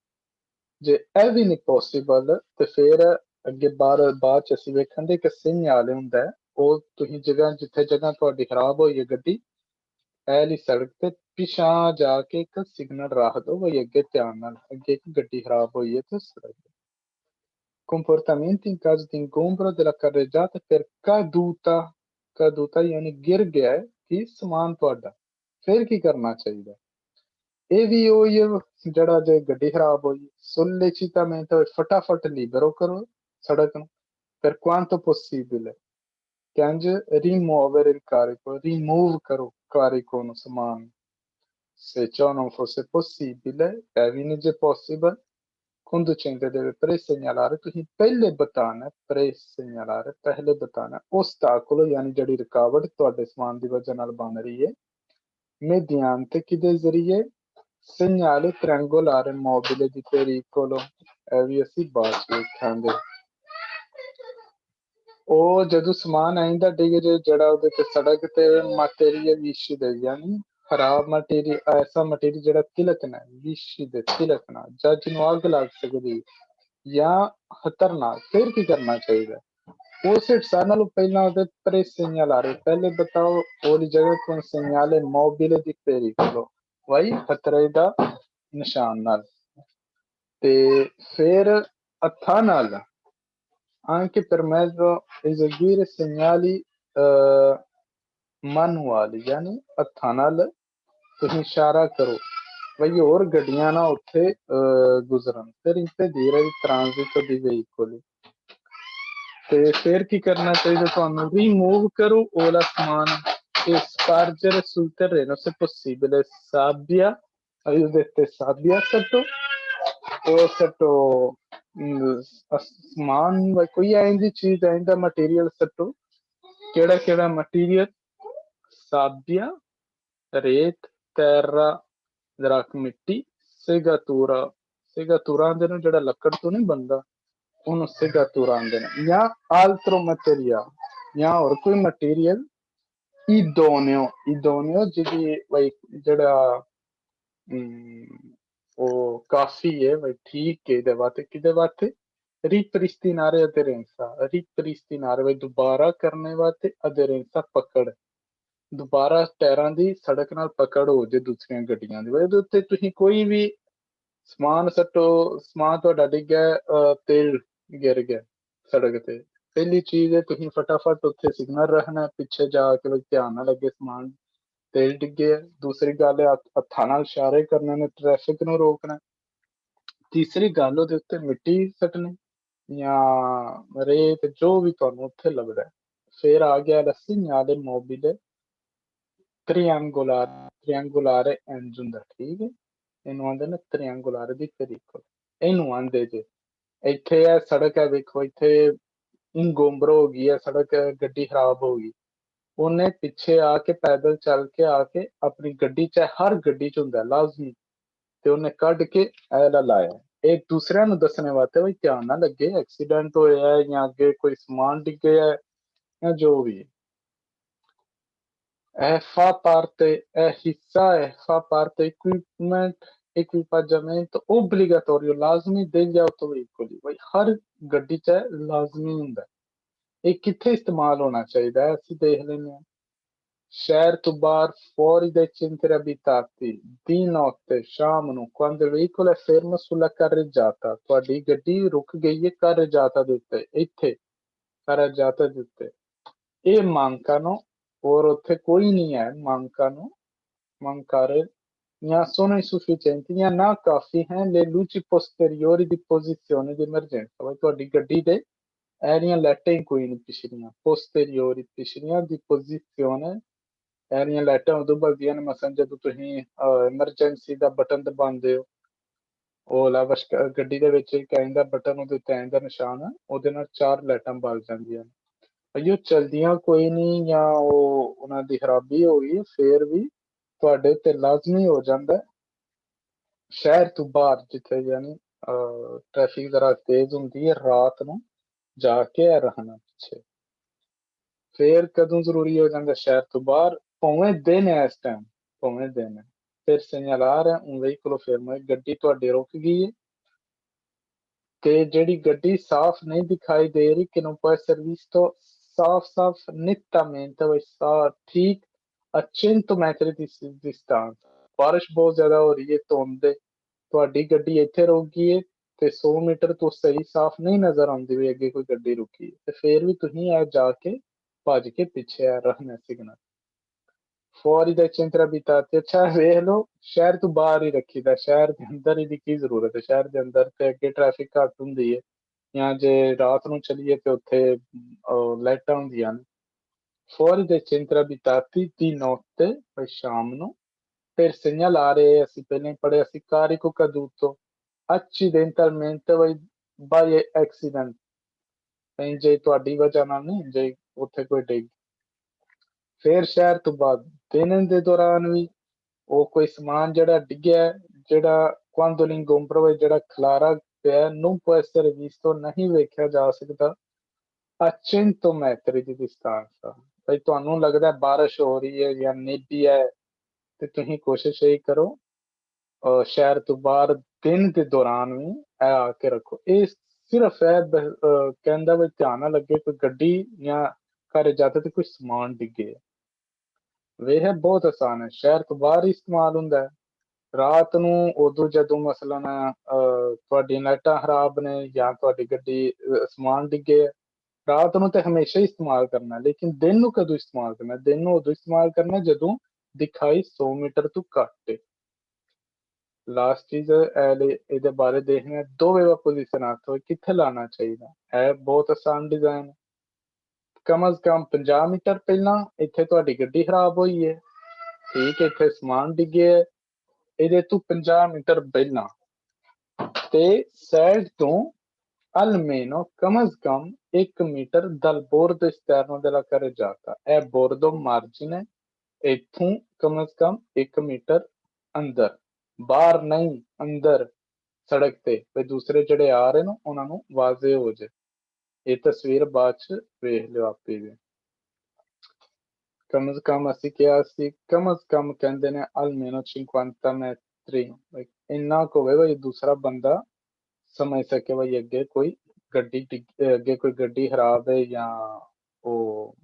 ਜੇ ਇਹ ਵੀ ਨਹੀਂ ਪੋਸੀਬਲ ਤੇ ਫਿਰ ਅੱਗੇ ਬਾਅਦ ਚ ਅਸੀਂ ਵੇਖਾਂਗੇ ਕਿ ਸਿੰਗਨਾਲ ਹੁੰਦਾ ਹੈ, ਉਹ ਤੁਸੀਂ ਜਗ੍ਹਾ ਜਿੱਥੇ ਜਗ੍ਹਾ ਤੁਹਾਡੀ ਖਰਾਬ ਹੋਈ ਹੈ ਗੱਡੀ, ऐली सड़क ते पिछां जाके एक सिग्नल रख दो भाई अगे ध्यान नाल, अगे एक गड्डी खराब हुई है तो सड़क। Comportamenti in caso di ingombro della carreggiata per caduta यानी गिर गया है कि समान ਤੁਹਾਡਾ, ਫਿਰ ਕੀ ਕਰਨਾ ਚਾਹੀਦਾ? ਇਹ ਵੀ ਉਹੀ ਹੈ ਜਿਹੜਾ ਜੇ ਗੱਡੀ ਖਰਾਬ ਹੋਈ, sollecitamente फटाफट libero करो सड़क ਨੂੰ, per quanto possibile, chiange rimuovere il carico, remove करो carico ਨੂੰ, ਸਮਾਨ। Se ciò non fosse possibile, even possible, conducente deve presegnalare, ਤੁਸੀਂ ਪਹਿਲੇ ਬਤਾਨਾ, presegnalare ਪਹਿਲੇ ਬਤਾਨਾ, ostacolo यानी ਜਿਹੜੀ ਰੁਕਾਵਟ ਤੁਹਾਡੇ ਸਮਾਨ ਦੀ ਵਜ੍ਹਾ ਨਾਲ ਬਣ ਰਹੀ ਹੈ, mediante ਕਿਹਦੇ ਜ਼ਰੀਏ, segnale triangolare mobile di pericolo, ਇਹ ਵੀ ਅਸੀਂ ਬਾਅਦ ਚ ਵੇਖਾਂਗੇ। ਉਹ ਜਦੋਂ ਸਮਾਨ ਆਇੰਦਾ ਡਿੱਗ ਜੇ ਜਿਹੜਾ ਉਹਦੇ ਤੇ ਸੜਕ ਤੇ ਮਟੀਰੀਅਲ ਵਿਛਦੇ, ਯਾਨੀ ਖਰਾਬ ਮਟੀਰੀਅਲ, ਐਸਾ ਮਟੀਰੀਅਲ ਜਿਹੜਾ ਤਿਲਕਣਾ, ਵਿਛਦੇ ਤਿਲਕਣਾ, ਜਾਂ ਜਿਹਨੂੰ ਅੱਗ ਲੱਗ ਸਕਦੀ ਜਾਂ ਖਤਰਨਾਕ, ਫਿਰ ਕੀ ਕਰਨਾ ਚਾਹੀਦਾ? ਉਸ ਹਿੱਸਾ ਨਾਲੋਂ ਪਹਿਲਾਂ ਉਹਦੇ ਪਰੇ segnalare, ਪਹਿਲੇ ਬਤਾਓ ਉਹਦੀ ਜਗ੍ਹਾ con segnale mobile di pericolo, ਵਹੀ ਖਤਰੇ ਦਾ ਨਿਸ਼ਾਨ ਨਾਲ, ਤੇ ਫਿਰ ਹੱਥਾਂ ਨਾਲ anche per mezzo eseguire segnali manuali, यानी ਹੱਥਾਂ ਨਾਲ ਤੁਸੀਂ ਇਸ਼ਾਰਾ ਕਰੋ ਬਈ ਹੋਰ ਗੱਡੀਆਂ ਨਾ ਉੱਥੇ ਗੁਜ਼ਰਨ, ਫਿਰ ਇੱਥੇ ਧੀਰੇ ਟ੍ਰਾਂਜ਼ਿਟ ਦੀ ਵਹੀਕਲ। ਤੇ ਫਿਰ ਕੀ ਕਰਨਾ ਚਾਹੀਦਾ ਤੁਹਾਨੂੰ? ਰਿਮੂਵ ਕਰੋ ਉਹਲਾ ਸਮਾਨ e spargere sul terreno se possibile sabbia, aiuto sabbia sotto o sotto ਸਮਾਨ ਕੋਈ ਐਂਦੀ ਚੀਜ਼ ਐਂਦਾ ਮਟੀਰੀਅਲ ਸੱਟੋ, ਕਿਹੜਾ ਕਿਹੜਾ ਮਟੀਰੀਅਲ? ਸਾਬੀਆ, ਰੇਤ, ਤੈਰਾ, ਦਰਖਤ, ਮਿੱਟੀ, ਸੇਗਾਤੂਰਾ, ਸੇਗਾਤੂਰਾ ਆਂਦੇ ਨੇ ਜਿਹੜਾ ਲੱਕੜ ਤੋਂ ਨਹੀਂ ਬਣਦਾ, ਉਹਨੂੰ ਸੇਗਾਤੂਰਾ ਆਂਦੇ ਨੇ, ਜਾਂ ਆਲਤਰੋ ਮਟੀਰੀਅਲ, ਜਾਂ ਹੋਰ ਕੋਈ ਮਟੀਰੀਅਲ idoneo, idoneo ਜਿਹਦੀ ਬਈ ਜਿਹੜਾ ਉਹ ਕਾਫੀ ਹੈ ਬਈ ਠੀਕ ਹੈ ਇਹਦੇ ਵਾਸਤੇ, ਕਿਹਦੇ ਵਾਸਤੇ? ripristinare aderenza, ripristinare ਬਈ ਦੁਬਾਰਾ ਕਰਨੇ ਵਾਸਤੇ, aderenza ਪਕੜ, ਦੁਬਾਰਾ ਟਾਇਰਾਂ ਦੀ ਸੜਕ ਨਾਲ ਪਕੜ ਹੋ ਜੇ ਦੂਸਰੀਆਂ ਗੱਡੀਆਂ ਦੀ। ਇਹਦੇ ਉੱਤੇ ਤੁਸੀਂ ਕੋਈ ਵੀ ਸਮਾਨ ਸੱਟੋ, ਸਮਾਨ ਤੁਹਾਡਾ ਡਿੱਗਿਆ, ਤੇਲ ਗਿਰ ਗਿਆ ਸੜਕ ਤੇ, ਪਹਿਲੀ ਚੀਜ਼ ਹੈ ਤੁਸੀਂ ਫਟਾਫਟ ਉੱਥੇ ਸਿਗਨਲ ਰੱਖਣਾ, ਪਿੱਛੇ ਜਾ ਕੇ ਧਿਆਨ ਨਾਲ ਲੱਗੇ ਸਮਾਨ ਤੇਲ ਡਿੱਗੇ। ਦੂਸਰੀ ਗੱਲ ਹੈ ਹੱਥਾਂ ਨਾਲ ਇਸ਼ਾਰੇ ਕਰਨੇ ਨੇ, ਟ੍ਰੈਫਿਕ ਨੂੰ ਰੋਕਣਾ। ਤੀਸਰੀ ਗੱਲ ਉਹਦੇ ਉੱਤੇ ਮਿੱਟੀ ਸੱਟਣੀ ਜਾਂ ਰੇਤ, ਜੋ ਵੀ ਤੁਹਾਨੂੰ ਉੱਥੇ ਲੱਗਦਾ। ਫਿਰ ਆ ਗਿਆ segnale mobile triangolare ਇੰਜ ਹੁੰਦਾ, ਠੀਕ ਹੈ, ਇਹਨੂੰ ਆਂਦੇ ਨੇ triangolare di pericolo, ਇਹਨੂੰ ਆਂਦੇ ਜੇ। ਇੱਥੇ ਇਹ ਸੜਕ ਹੈ, ਵੇਖੋ ਇੱਥੇ ਇੰਗੋਬਰੋ ਹੋ ਗਈ ਹੈ ਸੜਕ, ਗੱਡੀ ਖਰਾਬ ਹੋ ਗਈ, ਉਹਨੇ ਪਿੱਛੇ ਆ ਕੇ ਪੈਦਲ ਚੱਲ ਕੇ ਆ ਕੇ ਆਪਣੀ ਗੱਡੀ ਚ, ਹਰ ਗੱਡੀ ਚ ਹੁੰਦਾ ਲਾਜ਼ਮੀ, ਤੇ ਉਹਨੇ ਕੱਢ ਕੇ ਇਹਦਾ ਲਾਇਆ, ਇਹ ਦੂਸਰਿਆਂ ਨੂੰ ਦੱਸਣੇ ਵਾਸਤੇ ਵੀ ਧਿਆਨ ਨਾ ਲੱਗੇ ਐਕਸੀਡੈਂਟ ਹੋਇਆ ਹੈ ਜਾਂ ਅੱਗੇ ਕੋਈ ਸਮਾਨ ਡਿੱਗਿਆ ਹੈ ਜਾਂ ਜੋ ਵੀ। fa parte, ਹਿੱਸਾ ਹੈ, fa parte equipaggiamento obbligatorio, ਲਾਜ਼ਮੀ degli autoveicoli, ਬਈ ਹਰ ਗੱਡੀ ਚ ਲਾਜ਼ਮੀ ਹੁੰਦਾ। ਇਹ ਕਿੱਥੇ ਇਸਤੇਮਾਲ ਹੋਣਾ ਚਾਹੀਦਾ ਹੈ ਅਸੀਂ ਦੇਖ ਲੈਂਦੇ ਹਾਂ। ਸ਼ਹਿਰ ਤੋਂ ਬਾਹਰ, fuori dai centri abitati, di notte, ਸ਼ਾਮ ਨੂੰ, quando il veicolo è fermo sulla carreggiata, ਤੁਹਾਡੀ ਗੱਡੀ ਰੁਕ ਗਈ ਹੈ carreggiata ਦੇ ਉੱਤੇ, ਇੱਥੇ carreggiata ਦੇ ਉੱਤੇ, ਇਹ mancano, ਔਰ ਉੱਥੇ ਕੋਈ ਨਹੀਂ ਹੈ, mancano, mancare, ਜਾਂ sono insufficienti, ਜਾਂ ਨਾ ਕਾਫੀ ਹੈ, le luci posteriori di posizione di emergenza, ਬਈ ਤੁਹਾਡੀ ਗੱਡੀ ਦੇ ਇਹਦੀਆਂ ਲਾਈਟਾਂ ਹੀ ਕੋਈ ਨਹੀਂ ਪਿਛਲੀਆਂ, posteriori ਪਿਛਲੀਆਂ, di posizione, ਇਹਦੀਆਂ ਲਾਈਟਾਂ ਉਦੋਂ ਬਲਦੀਆਂ ਨੇ ਮਸਲ ਜਦੋਂ ਤੁਸੀਂ ਐਮਰਜੈਂਸੀ ਦਾ ਬਟਨ ਦਬਾਉਂਦੇ ਹੋ, ਉਹ ਲਾ ਬਸ ਗੱਡੀ ਦੇ ਵਿੱਚ ਇੱਕ ਆਇੰਦਾ ਬਟਨ, ਉਹਦੇ ਉੱਤੇ ਆਇੰਦਾ ਨਿਸ਼ਾਨ ਹੈ, ਉਹਦੇ ਨਾਲ 4 ਲਾਈਟਾਂ ਬਲ ਜਾਂਦੀਆਂ ਨੇ, ਉਹ ਚਲਦੀਆਂ ਕੋਈ ਨਹੀਂ, ਜਾਂ ਉਹ ਉਹਨਾਂ ਦੀ ਖਰਾਬੀ ਹੋ ਗਈ, ਫਿਰ ਵੀ ਤੁਹਾਡੇ ਉੱਤੇ ਲਾਜ਼ਮੀ ਹੋ ਜਾਂਦਾ ਸ਼ਹਿਰ ਤੋਂ ਬਾਹਰ, ਜਿੱਥੇ ਯਾਨੀ ਟ੍ਰੈਫਿਕ ਜ਼ਰਾ ਤੇਜ਼ ਹੁੰਦੀ ਹੈ ਰਾਤ ਨੂੰ, ਜਾ ਕੇ ਰਹਿਣਾ ਪਿੱਛੇ। ਫਿਰ ਕਦੋਂ ਜ਼ਰੂਰੀ ਹੋ ਜਾਂਦਾ ਸ਼ਹਿਰ ਤੋਂ ਬਾਹਰ? ਭਾਵੇਂ ਦਿਨ ਹੈ ਇਸ ਟਾਈਮ, ਭਾਵੇਂ ਦਿਨ ਹੈ, ਫਿਰ segnalare un veicolo fermo, ਗੱਡੀ ਤੁਹਾਡੀ ਰੁਕ ਗਈ ਹੈ ਤੇ ਜਿਹੜੀ ਗੱਡੀ ਸਾਫ਼ ਨਹੀਂ ਦਿਖਾਈ ਦੇ ਰਹੀ, che non può essere visto ਸਾਫ਼ nettamente, ਠੀਕ a 100 metri di distanza, ਬਾਰਿਸ਼ ਬਹੁਤ ਜ਼ਿਆਦਾ ਹੋ ਰਹੀ ਹੈ, ਧੁੰਦ ਹੈ, ਤੁਹਾਡੀ ਗੱਡੀ ਇੱਥੇ ਰੁਕ ਗਈ ਹੈ ਤੇ 100 ਮੀਟਰ ਤੋਂ ਸਹੀ ਸਾਫ਼ ਨਹੀਂ ਨਜ਼ਰ ਆਉਂਦੀ ਵੀ ਅੱਗੇ ਕੋਈ ਗੱਡੀ ਰੁਕੀ ਹੈ, ਤੇ ਫੇਰ ਵੀ ਤੁਸੀਂ ਇਹ ਜਾ ਕੇ ਭੱਜ ਕੇ ਪਿੱਛੇ ਆ ਰਹਿਣਾ ਸਿਗਨਲ। ਫੌਰੀ ਦਾ ਚਿੰਤਰਾ ਬਿਤਾ ਤੇ ਅੱਛਾ ਵੇਖ ਲਓ, ਸ਼ਹਿਰ ਤੋਂ ਬਾਹਰ ਹੀ ਰੱਖੀਦਾ, ਸ਼ਹਿਰ ਦੇ ਅੰਦਰ ਇਹਦੀ ਕੀ ਜ਼ਰੂਰਤ ਹੈ, ਸ਼ਹਿਰ ਦੇ ਅੰਦਰ ਤੇ ਅੱਗੇ ਟ੍ਰੈਫਿਕ ਘੱਟ ਹੁੰਦੀ ਹੈ, ਜਾਂ ਜੇ ਰਾਤ ਨੂੰ ਚੱਲੀਏ ਤੇ ਉੱਥੇ ਲਾਈਟਾਂ ਹੁੰਦੀਆਂ ਨੇ। Fuori dai centri abitati di notte, poi ਸ਼ਾਮ ਨੂੰ, per segnalare, ਅਸੀਂ ਪਹਿਲਾਂ ਹੀ ਪੜ੍ਹਿਆ ਸੀ, carico caduto, accidentalmente by accident, ਨਹੀਂ ਜੇ ਤੁਹਾਡੀ ਵਜ੍ਹਾ ਨਾਲ ਨਹੀਂ, ਜੇ ਉੱਥੇ ਕੋਈ ਡਿੱਗ। ਫਿਰ ਸ਼ਹਿਰ ਤੋਂ ਬਾਅਦ ਦਿਨ ਦੇ ਦੌਰਾਨ ਵੀ ਉਹ ਕੋਈ ਸਮਾਨ ਜਿਹੜਾ ਡਿੱਗਿਆ ਹੈ, ਜਿਹੜਾ quando l'ingombro, ਜਿਹੜਾ ਖਲਾਰਾ ਪਿਆ, non può essere visto, ਨਹੀਂ ਵੇਖਿਆ ਜਾ ਸਕਦਾ, a 100 metri di distanza। ਭਾਈ ਤੁਹਾਨੂੰ ਲੱਗਦਾ ਬਾਰਿਸ਼ ਹੋ ਰਹੀ ਹੈ ਜਾਂ ਨੇਪੀ ਹੈ, ਤੇ ਤੁਸੀਂ ਕੋਸ਼ਿਸ਼ ਇਹ ਕਰੋ ਸ਼ਹਿਰ ਤੋਂ ਬਾਹਰ ਦਿਨ ਦੇ ਦੌਰਾਨ ਵੀ ਇਹ ਆ ਕੇ ਰੱਖੋ। ਇਹ ਸਿਰਫ ਹੈ ਕਹਿੰਦਾ ਵੀ ਧਿਆਨ ਨਾ ਲੱਗੇ ਕੋਈ ਗੱਡੀ ਜਾਂ ਘਰ ਜਾਂਦੇ ਤੇ ਕੋਈ ਸਮਾਨ ਡਿੱਗੇ। ਵੇਹ ਬਹੁਤ ਆਸਾਨ ਹੈ, ਸ਼ਹਿਰ ਤੋਂ ਬਾਹਰ ਹੀ ਇਸਤੇਮਾਲ ਹੁੰਦਾ ਹੈ। ਰਾਤ ਨੂੰ ਉਦੋਂ ਜਦੋਂ ਮਸਲਨ ਤੁਹਾਡੀਆਂ ਲਾਈਟਾਂ ਖਰਾਬ ਨੇ ਜਾਂ ਤੁਹਾਡੀ ਗੱਡੀ ਸਮਾਨ ਡਿੱਗੇ, ਰਾਤ ਨੂੰ ਤੇ ਹਮੇਸ਼ਾ ਹੀ ਇਸਤੇਮਾਲ ਕਰਨਾ, ਲੇਕਿਨ ਦਿਨ ਨੂੰ ਕਦੋਂ ਇਸਤੇਮਾਲ ਕਰਨਾ? ਦਿਨ ਨੂੰ ਉਦੋਂ ਇਸਤੇਮਾਲ ਕਰਨਾ ਜਦੋਂ ਦਿਖਾਈ 100 ਮੀਟਰ ਤੋਂ ਘੱਟ ਹੈ। ਲਾਸਟ ਚੀਜ਼ ਇਹਦੇ ਬਾਰੇ ਦੇਖਣਾ, ਦੋਵੇਂ ਪੋਜੀਸ਼ਨਾਰਥ ਕਿੱਥੇ ਲਾਣਾ ਚਾਹੀਦਾ ਹੈ। ਬਹੁਤ ਆਸਾਨ ਡਿਜ਼ਾਈਨ, ਕਮ ਅਜ਼ ਕਮ 50 ਮੀਟਰ ਪਹਿਲਾਂ ਇੱਥੇ ਤੁਹਾਡੀ ਗੱਡੀ ਖਰਾਬ ਹੋਈ ਹੈ, ਠੀਕ ਹੈ, ਇੱਥੇ ਸਮਾਨ ਡਿੱਗਿਆ ਹੈ, ਇਹਦੇ ਤੋਂ 50 ਮੀਟਰ ਪਹਿਲਾਂ ਤੇ ਸਾਈਡ ਤੋਂ almeno ਕਮ ਅਜ਼ ਕਮ 1 metre dal bordo esterno della carreggiata, ਇਹ bordo margine, ਇੱਥੋਂ ਕਮ ਅਜ਼ ਕਮ 1 ਮੀਟਰ ਅੰਦਰ, ਬਾਹਰ ਨਹੀਂ ਅੰਦਰ ਸੜਕ ਤੇ, ਵੀ ਦੂਸਰੇ ਜਿਹੜੇ ਆ ਰਹੇ ਨੇ ਉਹਨਾਂ ਨੂੰ ਵਾਜ਼ੇ ਹੋ ਜਾਏ। ਇਹ ਤਸਵੀਰ ਬਾਅਦ ਚ ਵੇਖ ਲਿਓ ਆਪੇ ਵੀ। ਕਮ ਅਜ਼ ਕਮ ਅਸੀਂ ਕਿਹਾ ਸੀ, ਕਮ ਅਜ਼ ਕਮ ਕਹਿੰਦੇ ਨੇ almeno 50 metri, ਇੰਨਾ ਕੁ ਹੋਵੇ ਬਈ ਦੂਸਰਾ ਬੰਦਾ ਸਮਝ ਸਕੇ ਬਈ ਅੱਗੇ ਕੋਈ ਗੱਡੀ ਅੱਗੇ ਕੋਈ ਗੱਡੀ ਖਰਾਬ ਹੈ ਜਾਂ ਉਹ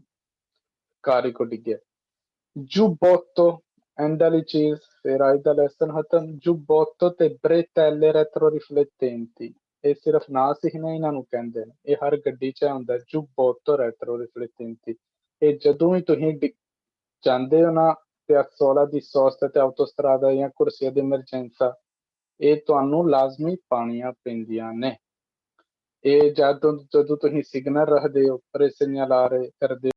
ਕਾਰ ਕੋ ਡਿੱਗਿਆ। giubbotto, ਐਂਡ ਵਾਲੀ ਚੀਜ਼, ਫਿਰ ਅੱਜ ਦਾ ਲੈਸਨ ਖਤਮ। giubbotto ਤੇ bretelle retroriflettenti, ਇਹ ਸਿਰਫ ਨਾ ਸਿੱਖਣਾ ਇਹਨਾਂ ਨੂੰ ਕਹਿੰਦੇ ਨੇ, ਇਹ ਹਰ ਗੱਡੀ 'ਚ ਹੁੰਦਾ giubbotto retroriflettenti। ਇਹ ਜਦੋਂ ਵੀ ਤੁਸੀਂ ਜਾਂਦੇ ਹੋ ਨਾ ਪਿਆਸੋਲਾ ਦੀ ਸੋਸਤਾ ਤੇ autostrada ਜਾਂ ਕੁਰਸੀਆ ਦੀ emergenza, ਇਹ ਤੁਹਾਨੂੰ ਲਾਜ਼ਮੀ ਪਾਉਣੀਆਂ ਪੈਂਦੀਆਂ ਨੇ। ਇਹ ਜਦੋਂ ਤੁਸੀਂ ਸਿਗਨਲ ਰੱਖਦੇ ਹੋ, ਪਰ segnalare ਕਰਦੇ